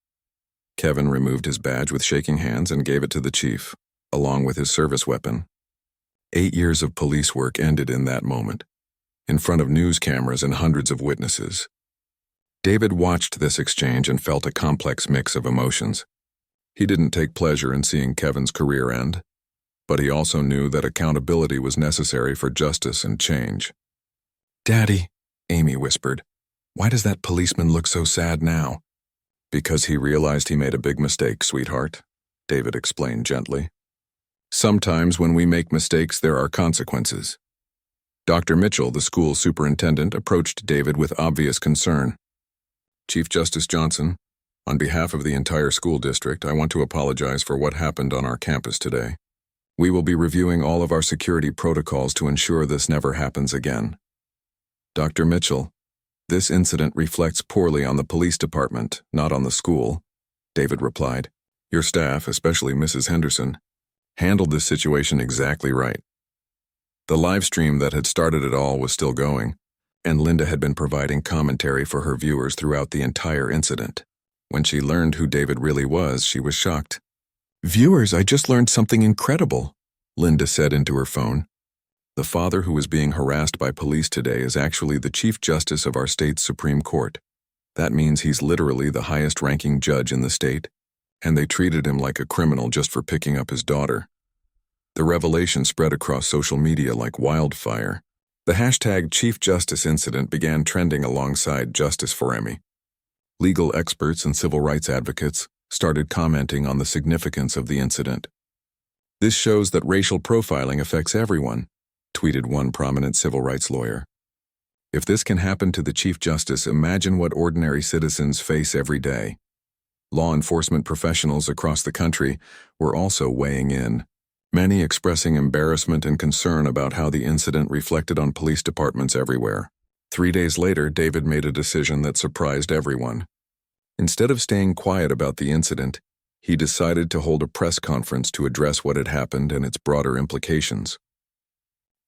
Kevin removed his badge with shaking hands and gave it to the chief, along with his service weapon. 8 years of police work ended in that moment, in front of news cameras and hundreds of witnesses. David watched this exchange and felt a complex mix of emotions. He didn't take pleasure in seeing Kevin's career end, but he also knew that accountability was necessary for justice and change. "Daddy," Amy whispered, "why does that policeman look so sad now?" "Because he realized he made a big mistake, sweetheart," David explained gently. "Sometimes when we make mistakes, there are consequences." Dr. Mitchell, the school superintendent, approached David with obvious concern. "Chief Justice Johnson, on behalf of the entire school district, I want to apologize for what happened on our campus today. We will be reviewing all of our security protocols to ensure this never happens again." "Dr. Mitchell, this incident reflects poorly on the police department, not on the school," David replied. "Your staff, especially Mrs. Henderson, handled this situation exactly right." The live stream that had started it all was still going, and Linda had been providing commentary for her viewers throughout the entire incident. When she learned who David really was, she was shocked. "Viewers, I just learned something incredible," Linda said into her phone. "The father who was being harassed by police today is actually the Chief Justice of our state's Supreme Court. That means he's literally the highest-ranking judge in the state, and they treated him like a criminal just for picking up his daughter." The revelation spread across social media like wildfire. The hashtag Chief Justice incident began trending alongside Justice for Emmy. Legal experts and civil rights advocates started commenting on the significance of the incident. "This shows that racial profiling affects everyone," tweeted one prominent civil rights lawyer. "If this can happen to the Chief Justice, imagine what ordinary citizens face every day." Law enforcement professionals across the country were also weighing in, many expressing embarrassment and concern about how the incident reflected on police departments everywhere. 3 days later, David made a decision that surprised everyone. Instead of staying quiet about the incident, he decided to hold a press conference to address what had happened and its broader implications.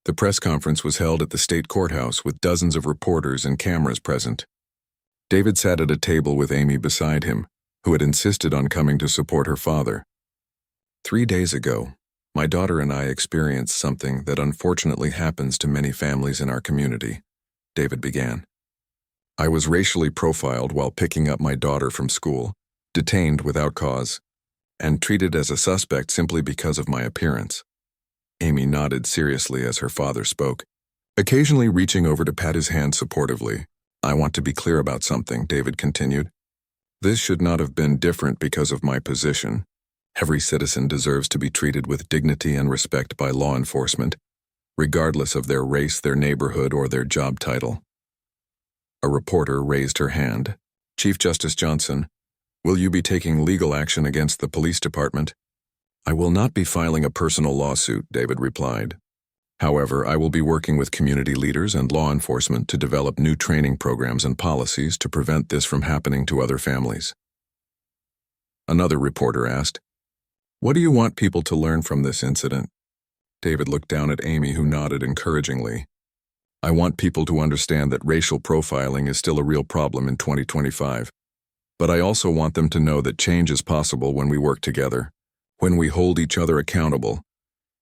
The press conference was held at the state courthouse with dozens of reporters and cameras present. David sat at a table with Amy beside him, who had insisted on coming to support her father. "3 days ago, my daughter and I experienced something that unfortunately happens to many families in our community," David began. "I was racially profiled while picking up my daughter from school, detained without cause, and treated as a suspect simply because of my appearance." Amy nodded seriously as her father spoke, occasionally reaching over to pat his hand supportively. "I want to be clear about something," David continued. "This should not have been different because of my position. Every citizen deserves to be treated with dignity and respect by law enforcement, regardless of their race, their neighborhood, or their job title." A reporter raised her hand. "Chief Justice Johnson, will you be taking legal action against the police department?" "I will not be filing a personal lawsuit," David replied. "However, I will be working with community leaders and law enforcement to develop new training programs and policies to prevent this from happening to other families." Another reporter asked, "What do you want people to learn from this incident?" David looked down at Amy, who nodded encouragingly. "I want people to understand that racial profiling is still a real problem in 2025. But I also want them to know that change is possible when we work together. when we hold each other accountable,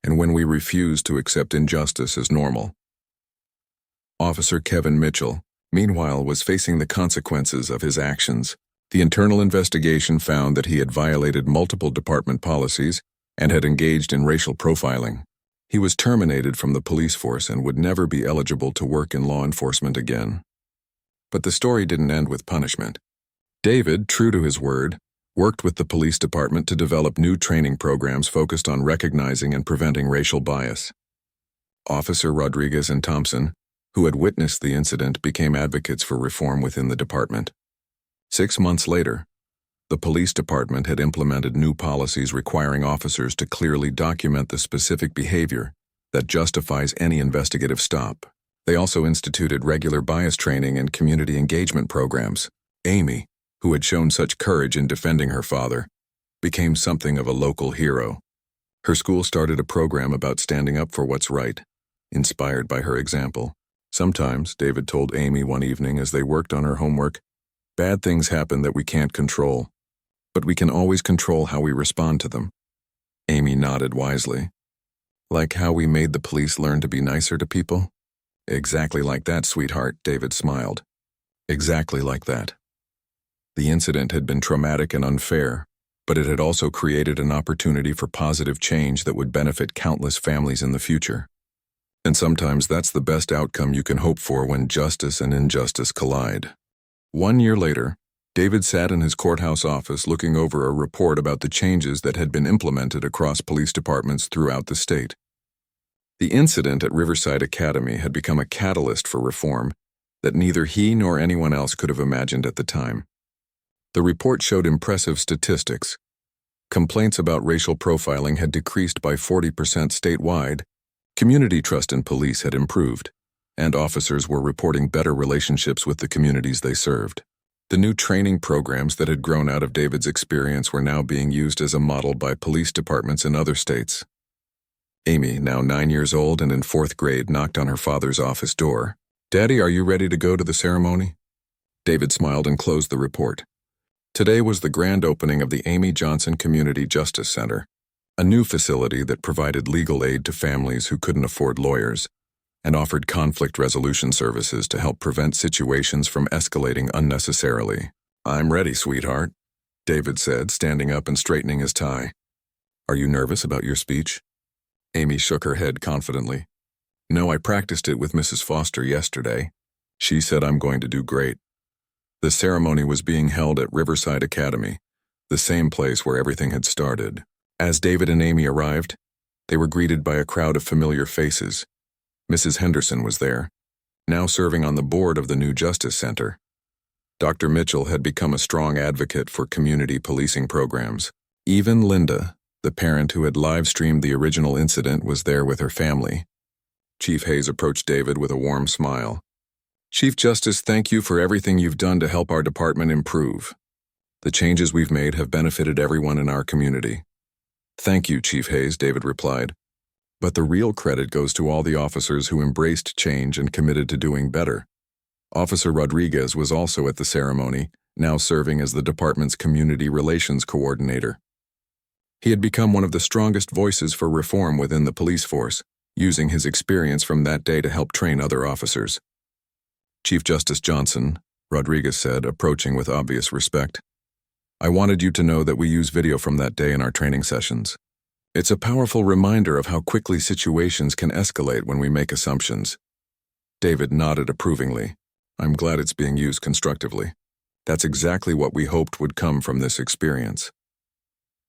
and when we refuse to accept injustice as normal. Officer Kevin Mitchell, meanwhile, was facing the consequences of his actions. The internal investigation found that he had violated multiple department policies and had engaged in racial profiling. He was terminated from the police force and would never be eligible to work in law enforcement again. But the story didn't end with punishment. David, true to his word, worked with the police department to develop new training programs focused on recognizing and preventing racial bias. Officer Rodriguez and Thompson, who had witnessed the incident, became advocates for reform within the department. 6 months later, the police department had implemented new policies requiring officers to clearly document the specific behavior that justifies any investigative stop. They also instituted regular bias training and community engagement programs. Amy, who had shown such courage in defending her father, became something of a local hero. Her school started a program about standing up for what's right, inspired by her example. Sometimes, David told Amy one evening as they worked on her homework, bad things happen that we can't control, but we can always control how we respond to them. Amy nodded wisely. Like how we made the police learn to be nicer to people? Exactly like that, sweetheart, David smiled. Exactly like that. The incident had been traumatic and unfair, but it had also created an opportunity for positive change that would benefit countless families in the future. And sometimes that's the best outcome you can hope for when justice and injustice collide. 1 year later, David sat in his courthouse office looking over a report about the changes that had been implemented across police departments throughout the state. The incident at Riverside Academy had become a catalyst for reform that neither he nor anyone else could have imagined at the time. The report showed impressive statistics. Complaints about racial profiling had decreased by 40% statewide, community trust in police had improved, and officers were reporting better relationships with the communities they served. The new training programs that had grown out of David's experience were now being used as a model by police departments in other states. Amy, now 9 years old and in 4th grade, knocked on her father's office door. "Daddy, are you ready to go to the ceremony?" David smiled and closed the report. Today was the grand opening of the Amy Johnson Community Justice Center, a new facility that provided legal aid to families who couldn't afford lawyers and offered conflict resolution services to help prevent situations from escalating unnecessarily. "I'm ready, sweetheart," David said, standing up and straightening his tie. "Are you nervous about your speech?" Amy shook her head confidently. "No, I practiced it with Mrs. Foster yesterday. She said I'm going to do great." The ceremony was being held at Riverside Academy, the same place where everything had started. As David and Amy arrived, they were greeted by a crowd of familiar faces. Mrs. Henderson was there, now serving on the board of the new Justice Center. Dr. Mitchell had become a strong advocate for community policing programs. Even Linda, the parent who had live-streamed the original incident, was there with her family. Chief Hayes approached David with a warm smile. "Chief Justice, thank you for everything you've done to help our department improve. The changes we've made have benefited everyone in our community." "Thank you, Chief Hayes," David replied. "But the real credit goes to all the officers who embraced change and committed to doing better." Officer Rodriguez was also at the ceremony, now serving as the department's community relations coordinator. He had become one of the strongest voices for reform within the police force, using his experience from that day to help train other officers. "Chief Justice Johnson," Rodriguez said, approaching with obvious respect, "I wanted you to know that we use video from that day in our training sessions. It's a powerful reminder of how quickly situations can escalate when we make assumptions." David nodded approvingly. "I'm glad it's being used constructively. That's exactly what we hoped would come from this experience."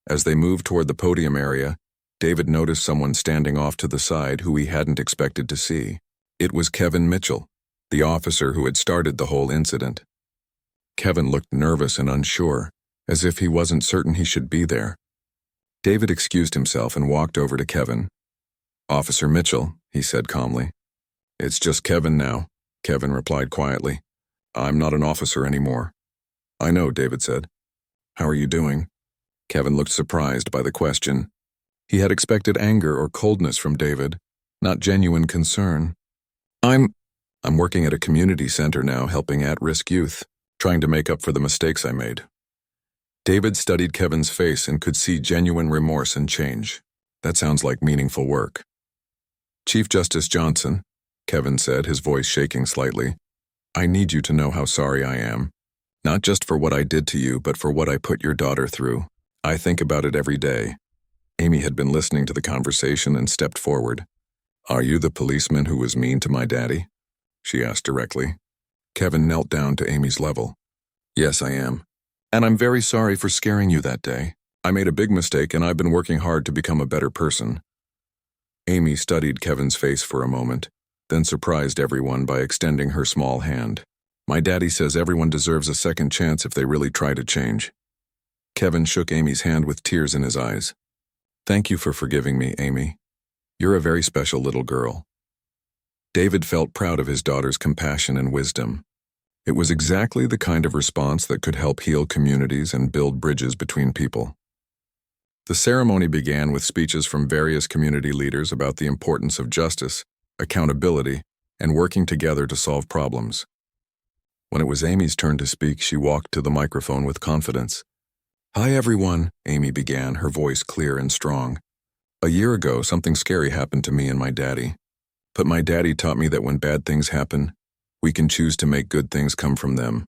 As they moved toward the podium area, David noticed someone standing off to the side who he hadn't expected to see. It was Kevin Mitchell, the officer who had started the whole incident. Kevin looked nervous and unsure, as if he wasn't certain he should be there. David excused himself and walked over to Kevin. "Officer Mitchell," he said calmly. "It's just Kevin now," Kevin replied quietly. "I'm not an officer anymore." "I know," David said. "How are you doing?" Kevin looked surprised by the question. He had expected anger or coldness from David, not genuine concern. I'm working at a community center now, helping at-risk youth, trying to make up for the mistakes I made." David studied Kevin's face and could see genuine remorse and change. That sounds like meaningful work. Chief Justice Johnson, Kevin said, his voice shaking slightly, I need you to know how sorry I am. Not just for what I did to you, but for what I put your daughter through. I think about it every day. Amy had been listening to the conversation and stepped forward. Are you the policeman who was mean to my daddy? She asked directly. Kevin knelt down to Amy's level. Yes, I am. And I'm very sorry for scaring you that day. I made a big mistake and I've been working hard to become a better person. Amy studied Kevin's face for a moment, then surprised everyone by extending her small hand. My daddy says everyone deserves a second chance if they really try to change. Kevin shook Amy's hand with tears in his eyes. Thank you for forgiving me, Amy. You're a very special little girl. David felt proud of his daughter's compassion and wisdom. It was exactly the kind of response that could help heal communities and build bridges between people. The ceremony began with speeches from various community leaders about the importance of justice, accountability, and working together to solve problems. When it was Amy's turn to speak, she walked to the microphone with confidence. Hi everyone, Amy began, her voice clear and strong. A year ago, something scary happened to me and my daddy. But my daddy taught me that when bad things happen, we can choose to make good things come from them.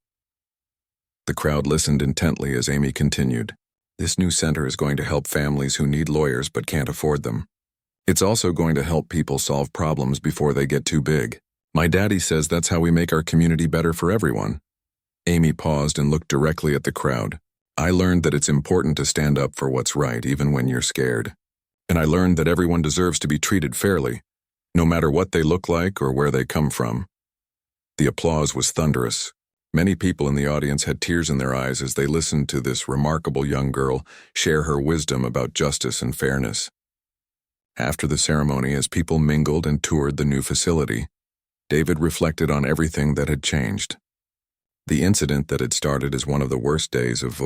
The crowd listened intently as Amy continued. This new center is going to help families who need lawyers but can't afford them. It's also going to help people solve problems before they get too big. My daddy says that's how we make our community better for everyone. Amy paused and looked directly at the crowd. I learned that it's important to stand up for what's right, even when you're scared. And I learned that everyone deserves to be treated fairly, no matter what they look like or where they come from. The applause was thunderous. Many people in the audience had tears in their eyes as they listened to this remarkable young girl share her wisdom about justice and fairness. After the ceremony, as people mingled and toured the new facility, David reflected on everything that had changed. The incident that had started as one of the worst days of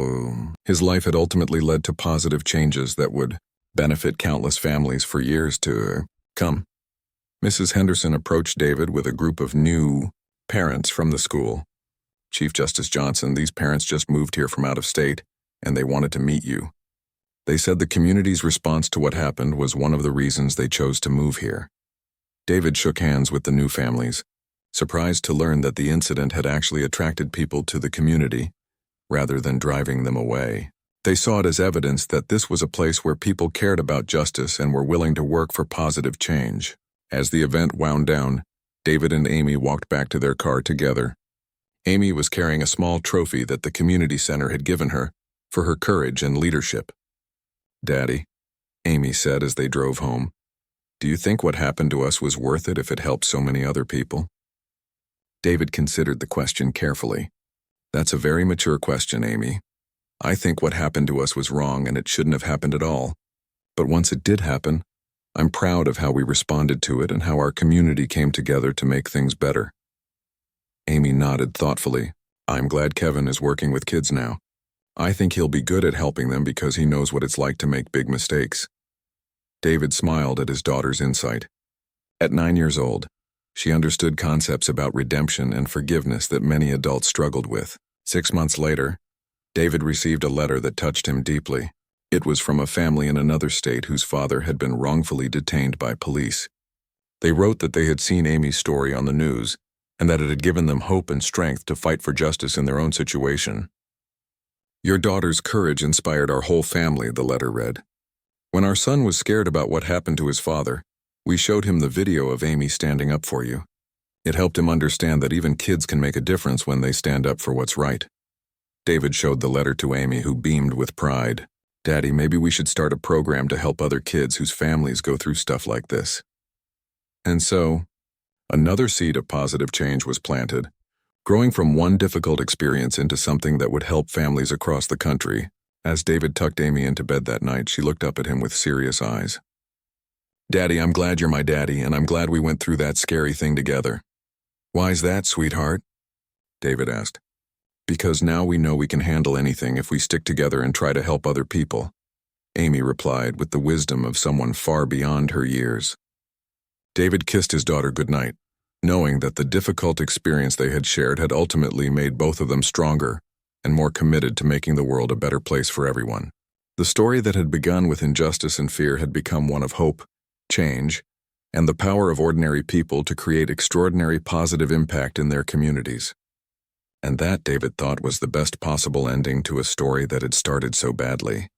his life had ultimately led to positive changes that would benefit countless families for years to come. Mrs. Henderson approached David with a group of new parents from the school. Chief Justice Johnson, these parents just moved here from out of state, and they wanted to meet you. They said the community's response to what happened was one of the reasons they chose to move here. David shook hands with the new families, surprised to learn that the incident had actually attracted people to the community, rather than driving them away. They saw it as evidence that this was a place where people cared about justice and were willing to work for positive change. As the event wound down, David and Amy walked back to their car together. Amy was carrying a small trophy that the community center had given her for her courage and leadership. Daddy, Amy said as they drove home, do you think what happened to us was worth it if it helped so many other people? David considered the question carefully. That's a very mature question, Amy. I think what happened to us was wrong and it shouldn't have happened at all. But once it did happen, I'm proud of how we responded to it and how our community came together to make things better. Amy nodded thoughtfully. I'm glad Kevin is working with kids now. I think he'll be good at helping them because he knows what it's like to make big mistakes. David smiled at his daughter's insight. At 9 years old, she understood concepts about redemption and forgiveness that many adults struggled with. 6 months later, David received a letter that touched him deeply. It was from a family in another state whose father had been wrongfully detained by police. They wrote that they had seen Amy's story on the news and that it had given them hope and strength to fight for justice in their own situation. Your daughter's courage inspired our whole family, the letter read. When our son was scared about what happened to his father, we showed him the video of Amy standing up for you. It helped him understand that even kids can make a difference when they stand up for what's right. David showed the letter to Amy, who beamed with pride. Daddy, maybe we should start a program to help other kids whose families go through stuff like this. And so, another seed of positive change was planted, growing from one difficult experience into something that would help families across the country. As David tucked Amy into bed that night, she looked up at him with serious eyes. Daddy, I'm glad you're my daddy, and I'm glad we went through that scary thing together. Why's that, sweetheart? David asked. Because now we know we can handle anything if we stick together and try to help other people, Amy replied with the wisdom of someone far beyond her years. David kissed his daughter goodnight, knowing that the difficult experience they had shared had ultimately made both of them stronger and more committed to making the world a better place for everyone. The story that had begun with injustice and fear had become one of hope, change, and the power of ordinary people to create extraordinary positive impact in their communities. And that, David thought, was the best possible ending to a story that had started so badly.